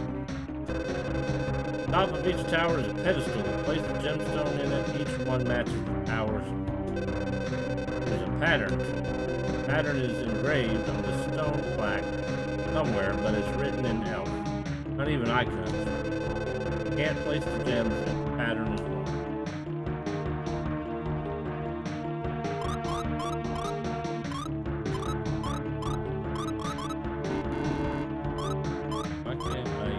Top of each tower is a pedestal. Place the gemstone in it. Each one matches the towers. There's a pattern. The pattern is engraved on the stone plaque somewhere, but it's written in elf. Not even I can understand. Can't place the gems if the pattern is wrong. Why can't I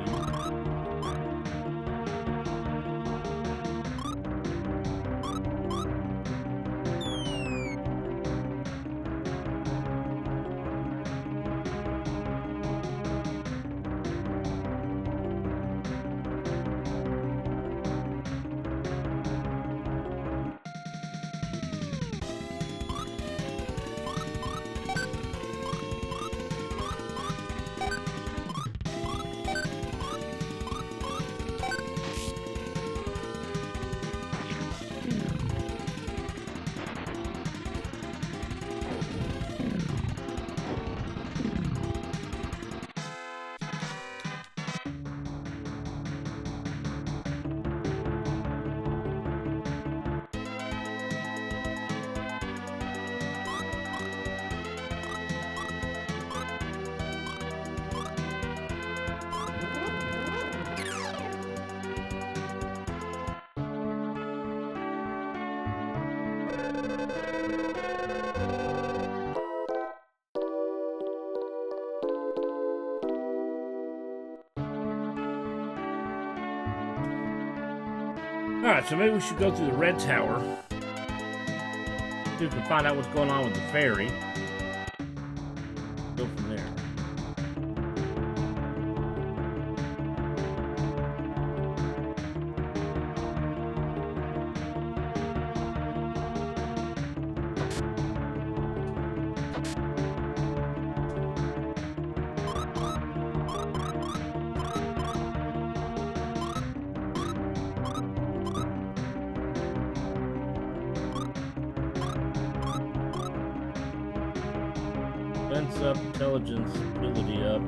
Alright, so maybe we should go through the red tower. See if we can find out what's going on with the ferry. Go from there. Defense up, intelligence, ability up.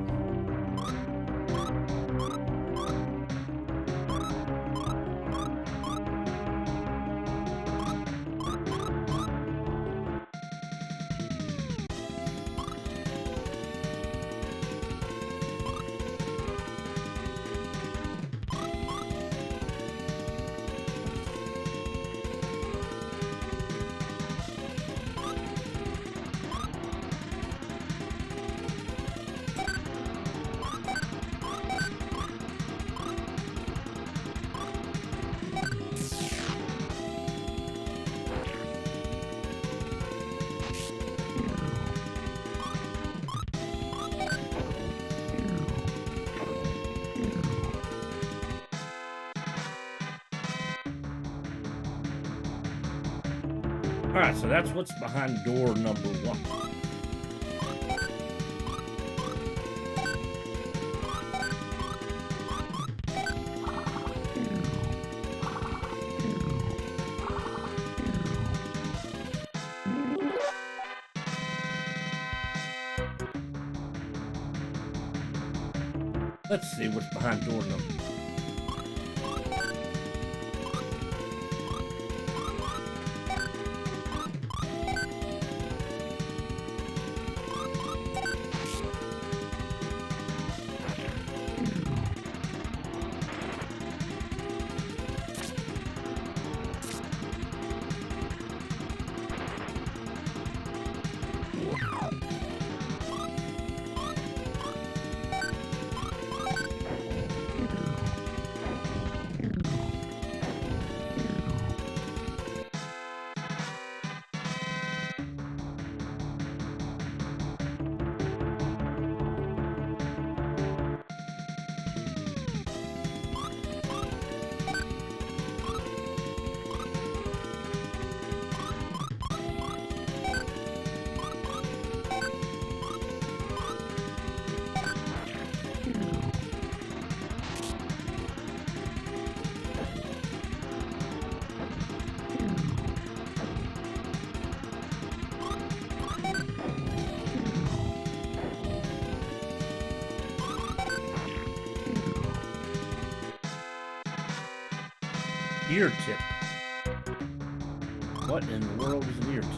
Alright, so that's what's behind door number 1. Let's see what's behind door number 1. Ear tip. What in the world is an ear tip?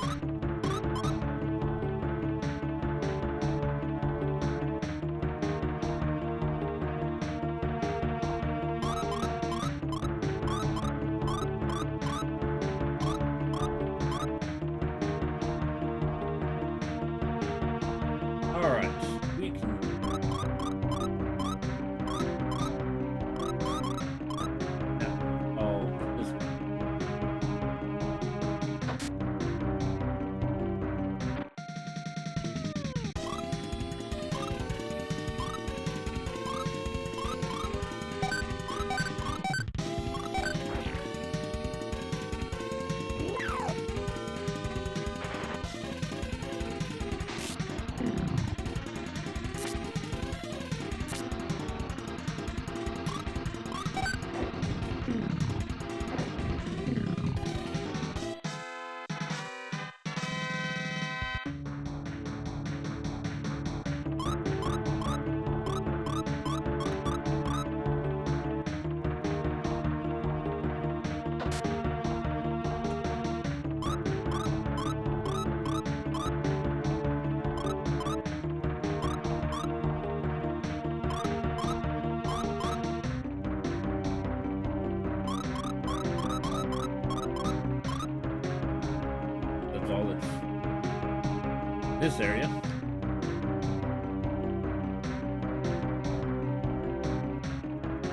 this area.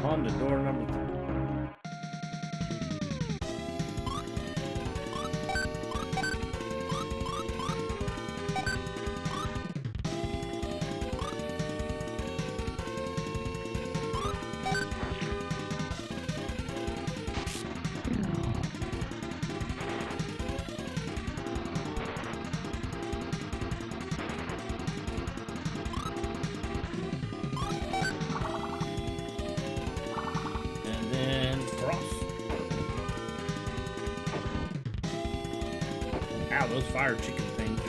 On to door number 3. And then cross. Ow, those fire chicken things are...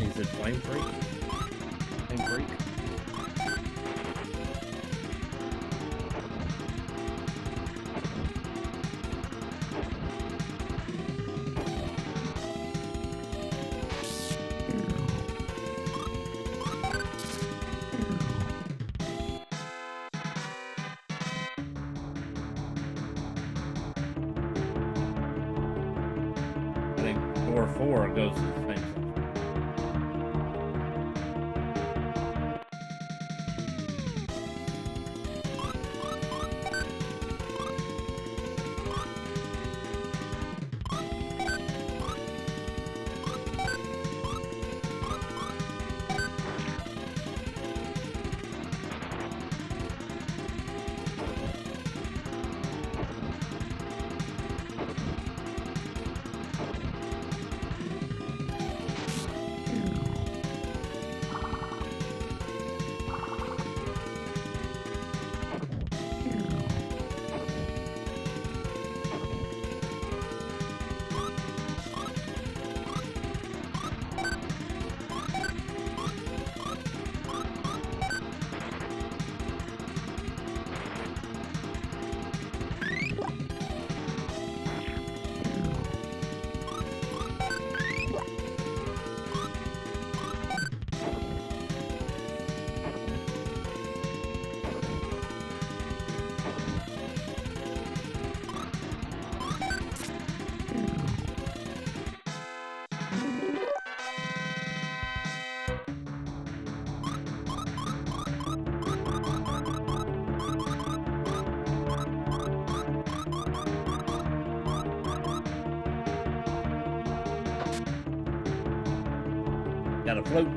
Is it Flame Creek? Flame Creek? I think door 4 goes to the same place. Got a float.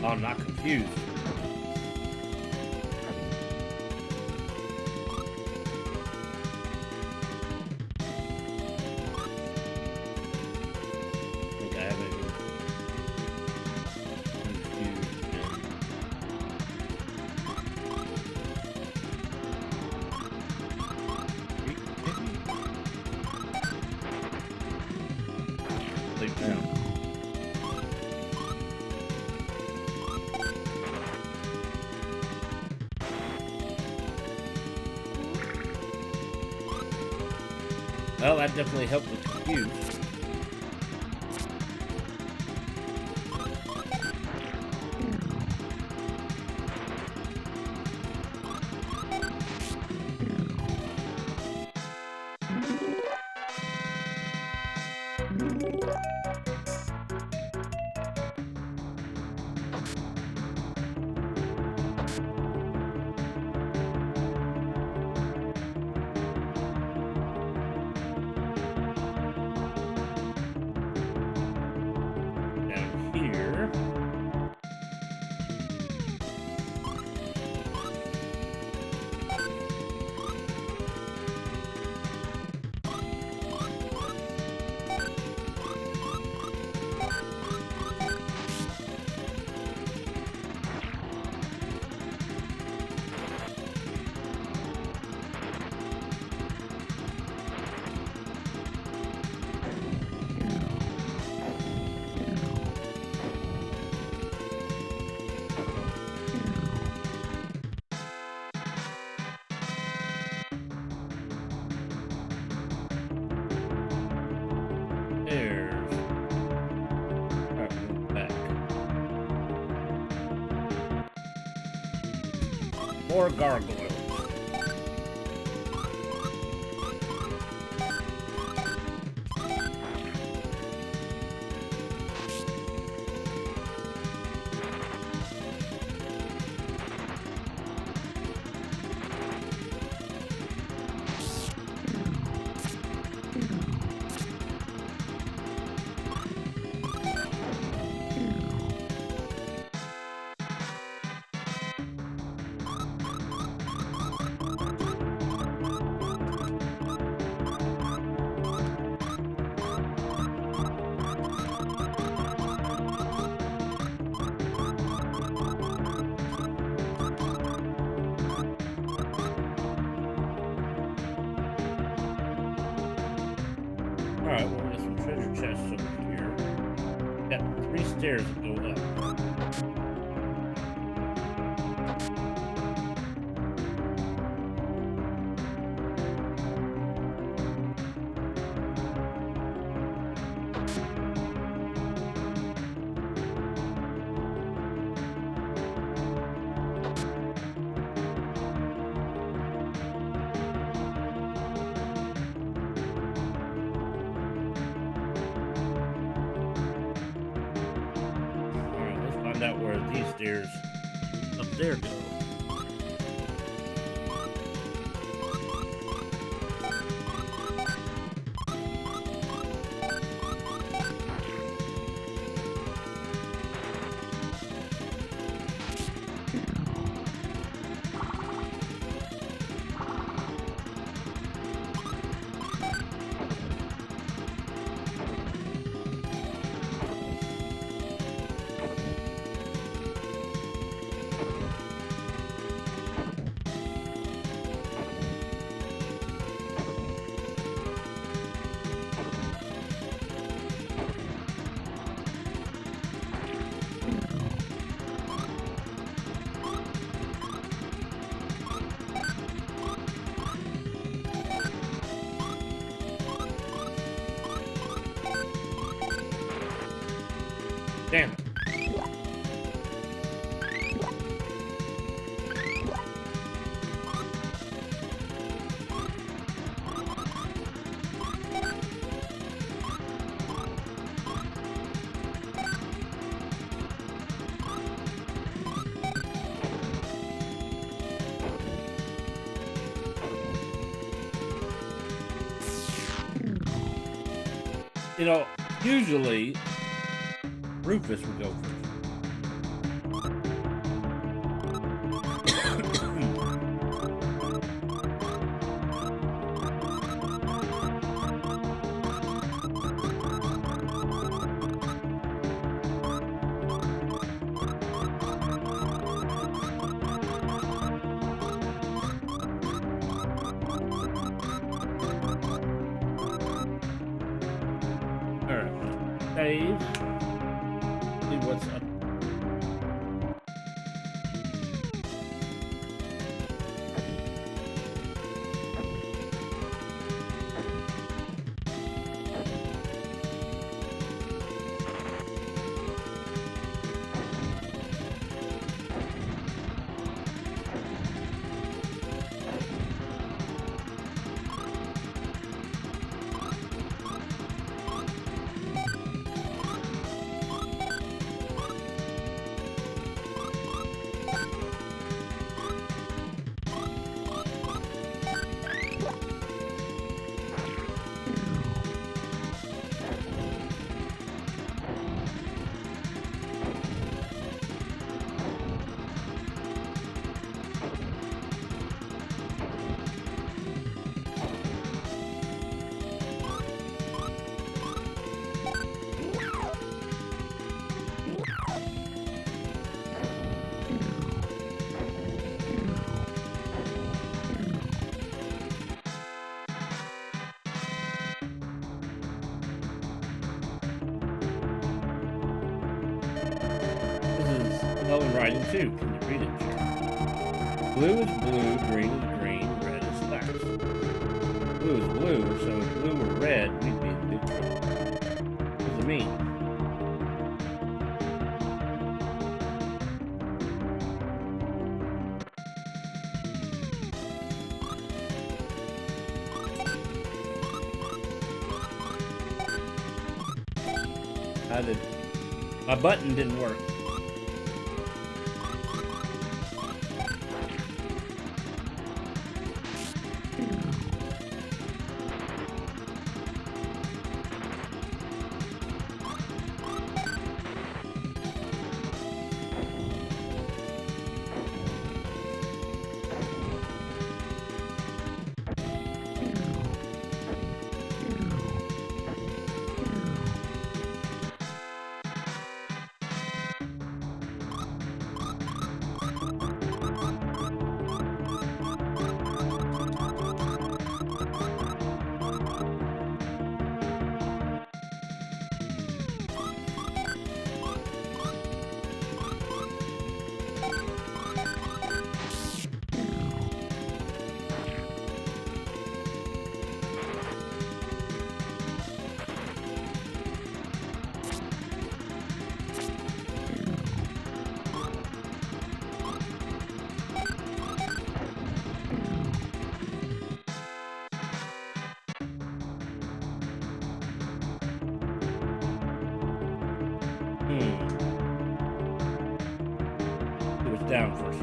Oh, I'm not confused. I think I have it confused. Sleep down. Well, that definitely helped with confuse. here. There's. Alright, move back. More gargoyles. Alright, well, there's some treasure chests over here. Got 3 stairs that go up. Alright, let's find out where these stairs up there go. Damn it. You know, usually Rufus would go first. Alright, save. See what's up. hell in writing too. Can you read it, Jerry? Blue is blue, green is green, red is wax. Blue is blue, so if blue were red, we'd be in big trouble. What does it mean? My button didn't work. It was down first.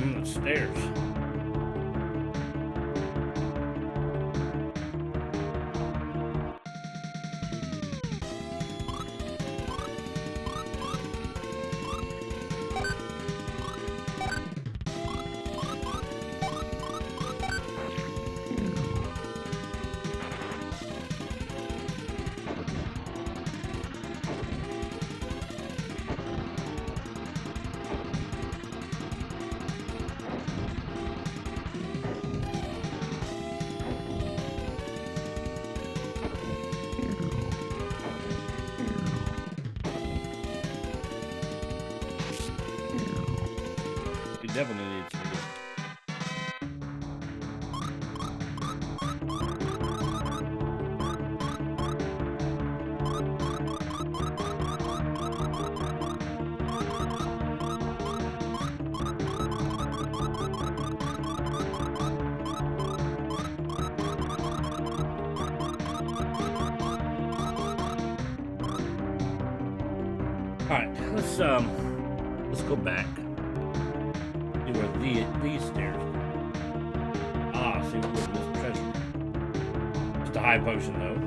The stairs. Definitely needs to be. All right, let's go back. These stairs. See, we're this treasure. Just a high potion, though.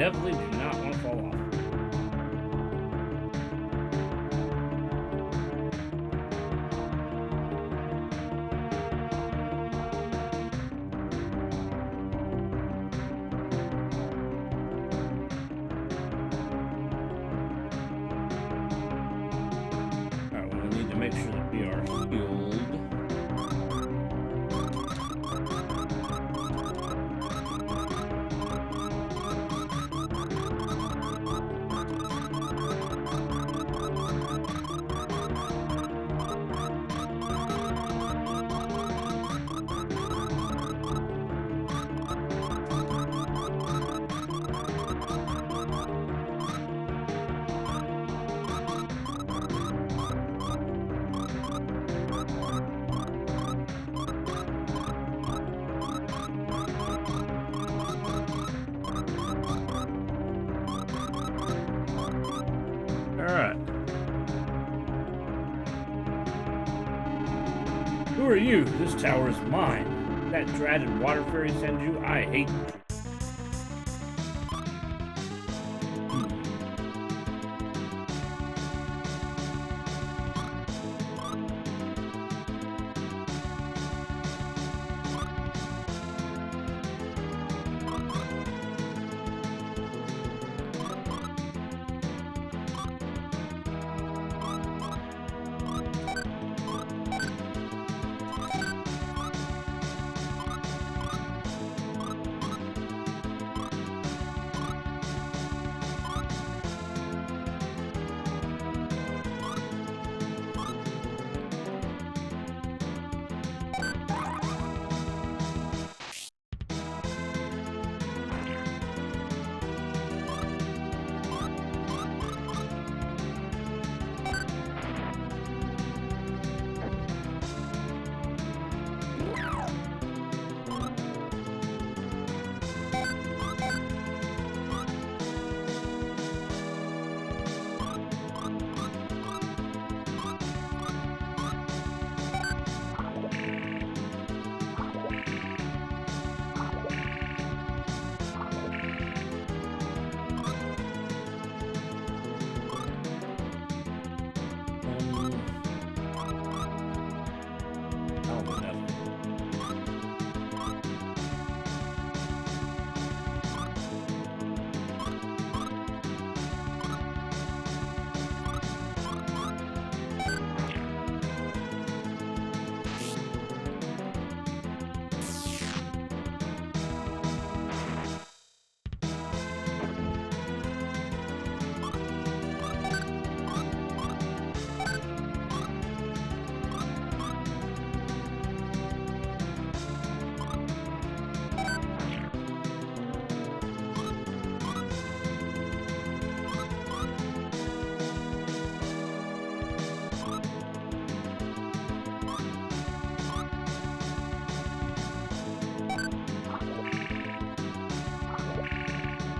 definitely do not want to fall off. Alright, well, we need to make sure that we are healed. Alright. Who are you? This tower is mine. That dreaded water fairy sends you? I hate you.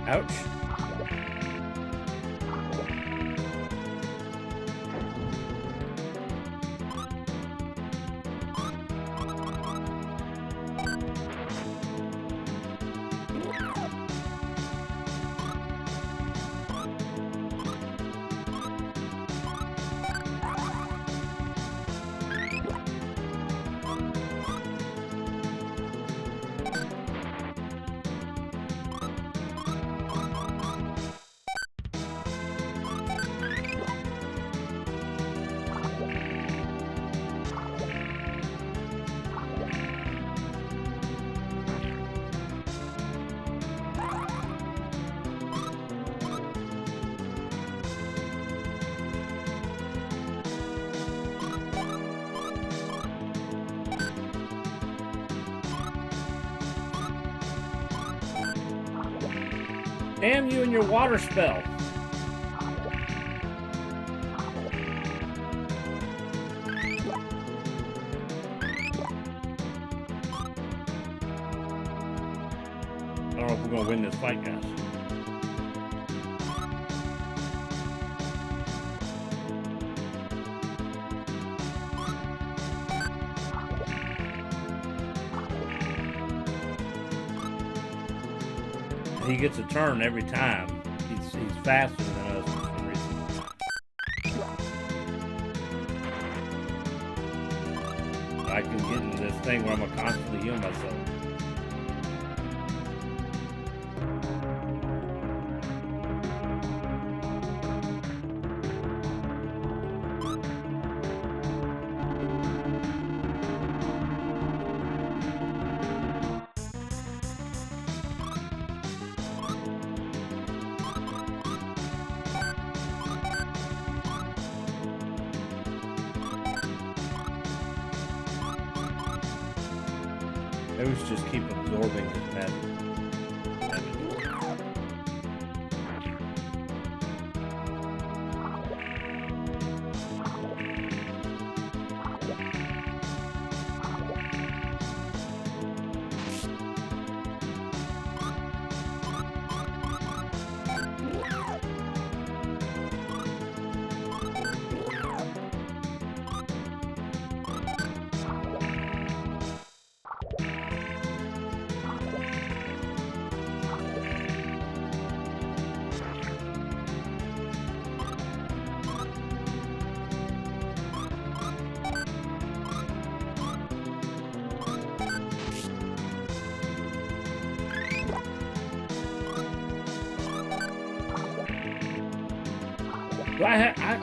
Ouch. Damn you and your water spell. I don't know if we're gonna win this fight, guys. he gets a turn every time. He's faster than us for some reason. I can get in this thing where I'm gonna constantly heal myself. Maybe we should just keep absorbing his magic.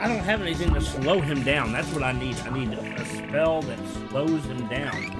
I don't have anything to slow him down. That's what I need. I need a spell that slows him down.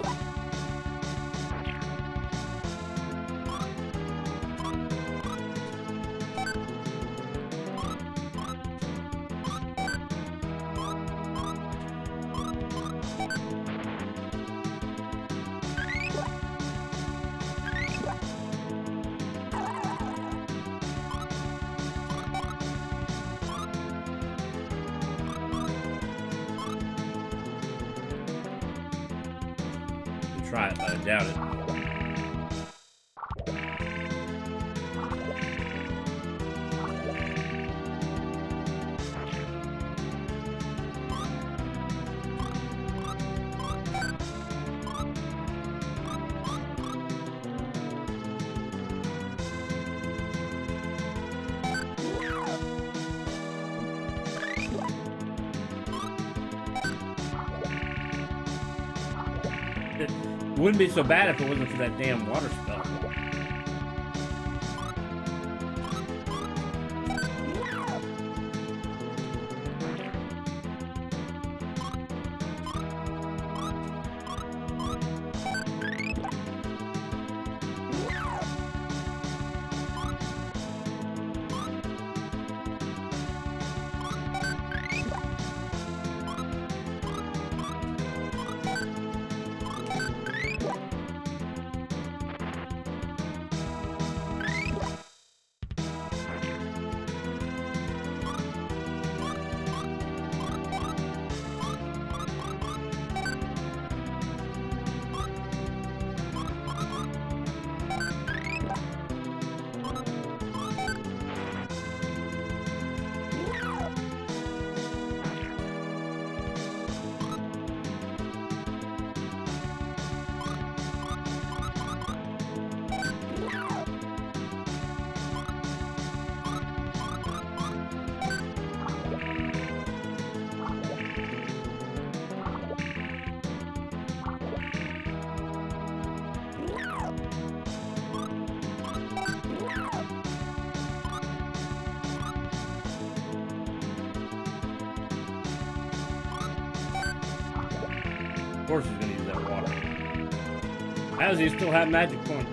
Try it, but I doubt it. It wouldn't be so bad if it wasn't for that damn water spell. Of course he's gonna use that water. How does he still have magic points?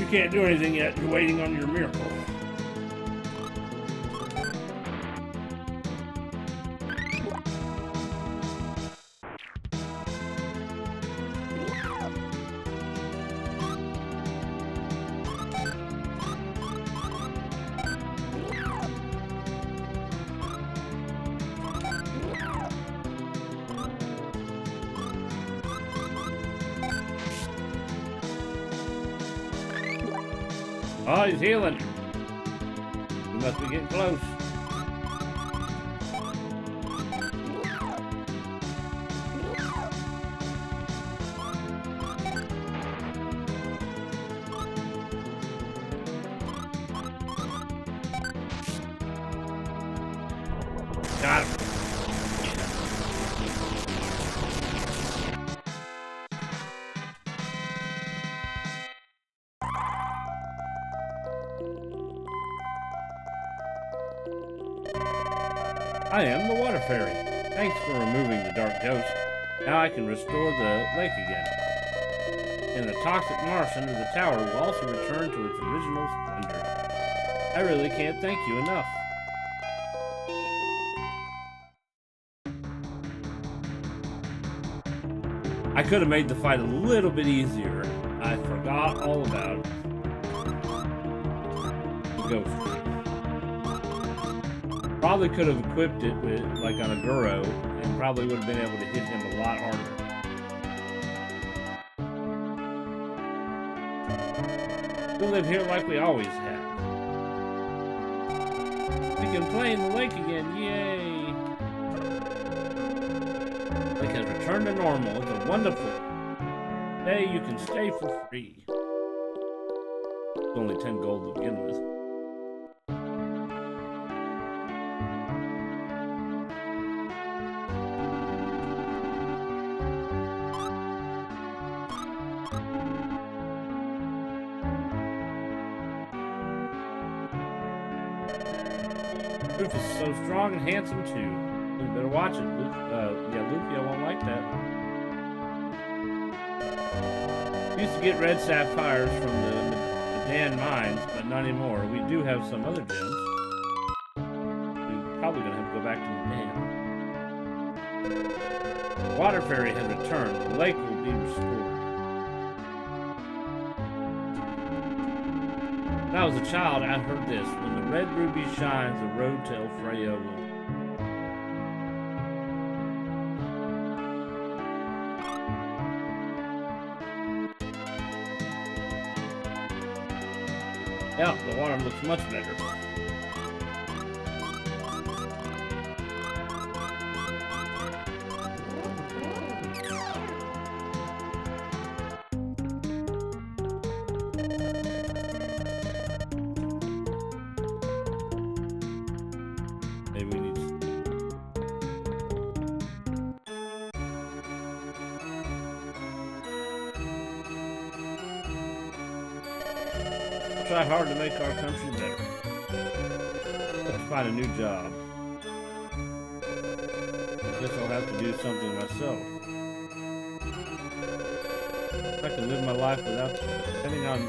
can't do anything yet. You're waiting on your miracle. Oh, he's healing. He must be getting close. Got him. I am the water fairy. Thanks for removing the dark ghost. Now I can restore the lake again. And the toxic marsh under the tower will also return to its original splendor. I really can't thank you enough. I could have made the fight a little bit easier. I forgot all about the ghost. Probably could have equipped it with, like on a Guro, and probably would have been able to hit him a lot harder. We'll live here like we always have. We can play in the lake again, yay! Lake has returned to normal. It's a wonderful day. You can stay for free. It's only 10 gold to begin with. Roof is so strong and handsome too. You better watch it. Lufia won't like that. Used to get red sapphires from the Dan mines, but not anymore. We do have some other gems. We're probably gonna have to go back to the dam. The water fairy has returned. The lake will be restored. When I was a child, I heard this. When the red ruby shines, the road to Elfraya will... Yeah, the water looks much better. Maybe we need to... I'll try hard to make our country better. Let's find a new job. Guess I'll have to do something myself. I can live my life without depending on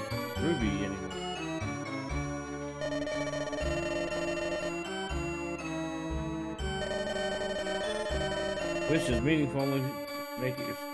Ruby anymore. Wish is meaningful, only make it yourself.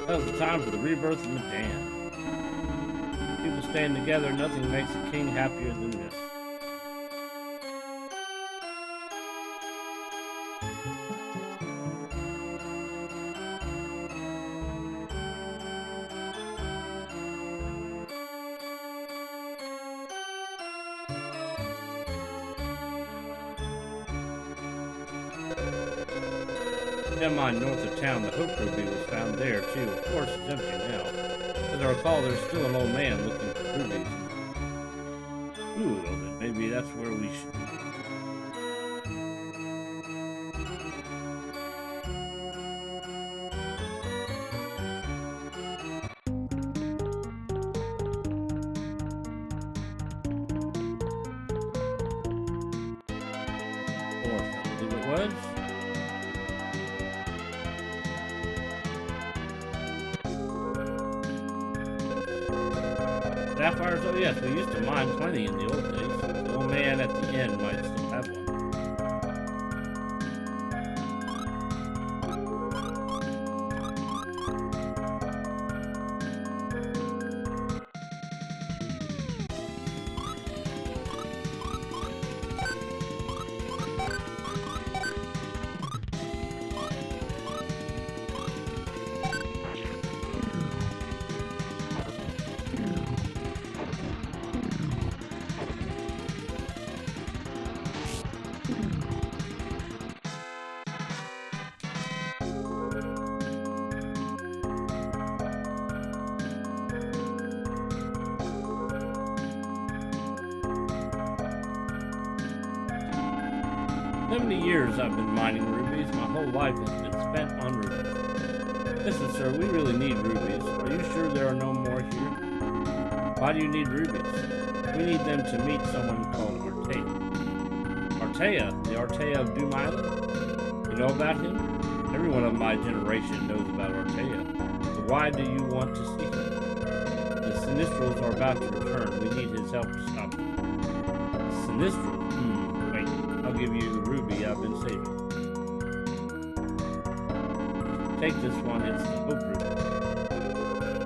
That was the time for the rebirth of Medan. People stand together, nothing makes a king happier than this. Yeah, mine north of town, the Hope Ruby was found there too. Of course, it's empty now. As I recall, there's still an old man looking for rubies. Ooh, well then maybe that's where we should. North, I believe it was. Sapphires? Oh yes, we used to mine plenty in the old days. The old man at the end might still have one. Years I've been mining rubies. My whole life has been spent on rubies. Listen, sir, we really need rubies. Are you sure there are no more here? Why do you need rubies? We need them to meet someone called Artea. Artea? The Artea of Doom Island? You know about him? Everyone of my generation knows about Artea. So why do you want to see him? The Sinistrals are about to return. We need his help to stop them. Sinistrals? I'll give you the ruby I've been saving. Take this one, it's the Hope Ruby.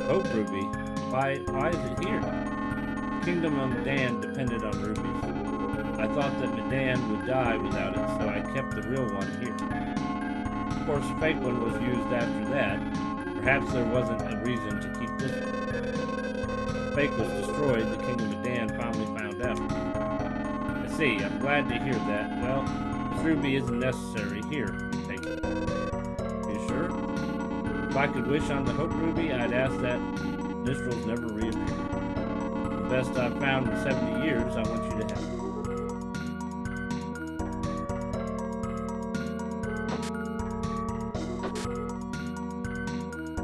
Hope Ruby? Why is it here? The kingdom of Medan depended on rubies. I thought that Medan would die without it, so I kept the real one here. Of course, a fake one was used after that. Perhaps there wasn't a reason to keep this one. The fake was destroyed, the king of Medan finally found out. See, I'm glad to hear that. Well, this ruby isn't necessary. Here, take it. You sure? If I could wish on the Hope Ruby, I'd ask that Nistrals never reappear. The best I've found in 70 years, I want you to have it.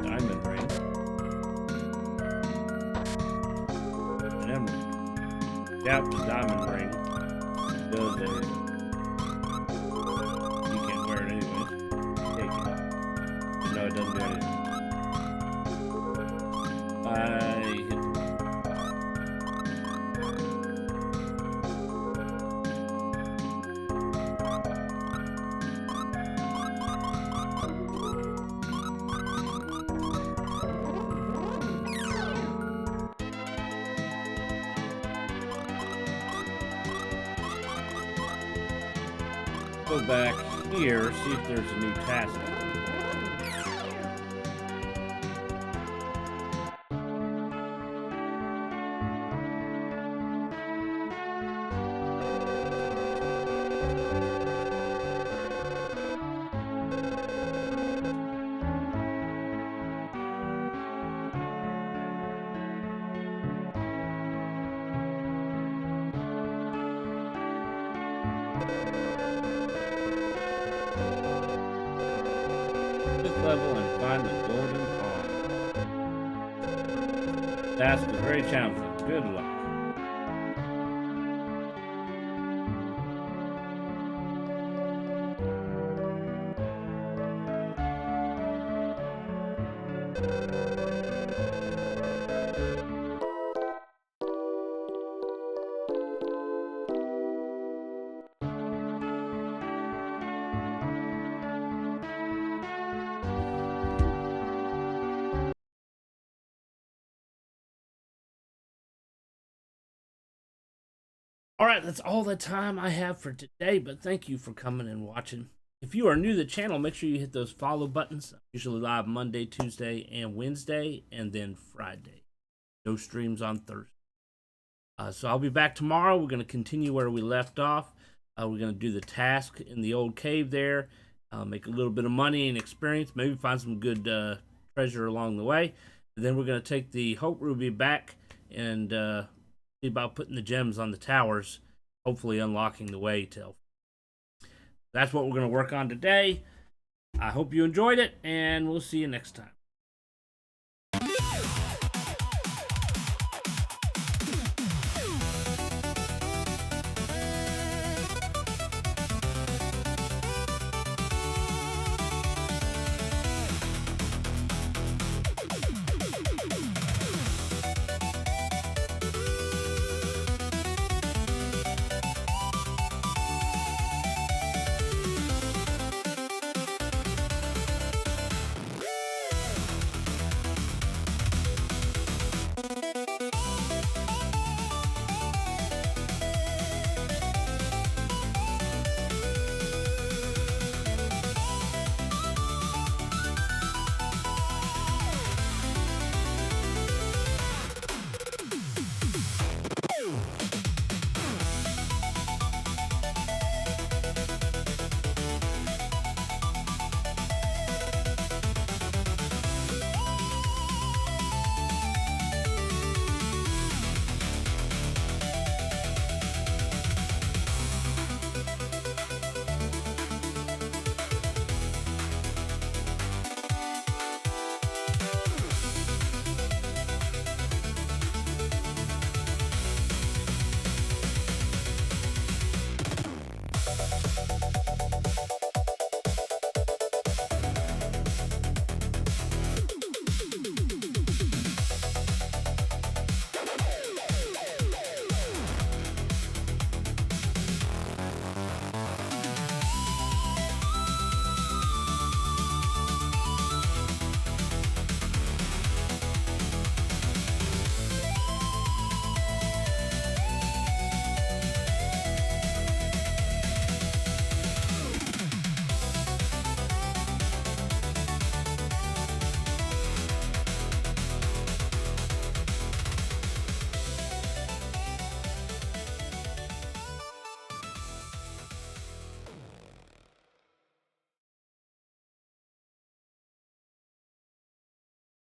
Diamond ring. An emerald. Doubt the diamond ring. Does it? You can't wear it anyways. Take it. No, it doesn't do anything. I hit the go back here, see if there's a new task. Level and find the golden pond. Task is very challenging. Good luck. Alright, that's all the time I have for today, but thank you for coming and watching. If you are new to the channel, make sure you hit those follow buttons. I'm usually live Monday, Tuesday, and Wednesday, and then Friday. No streams on Thursday. So I'll be back tomorrow. We're going to continue where we left off. We're going to do the task in the old cave there. make a little bit of money and experience, maybe find some good treasure along the way. And then we're going to take the Hope Ruby back and see about putting the gems on the towers, hopefully unlocking the way to. That's what we're going to work on today. I hope you enjoyed it, and we'll see you next time.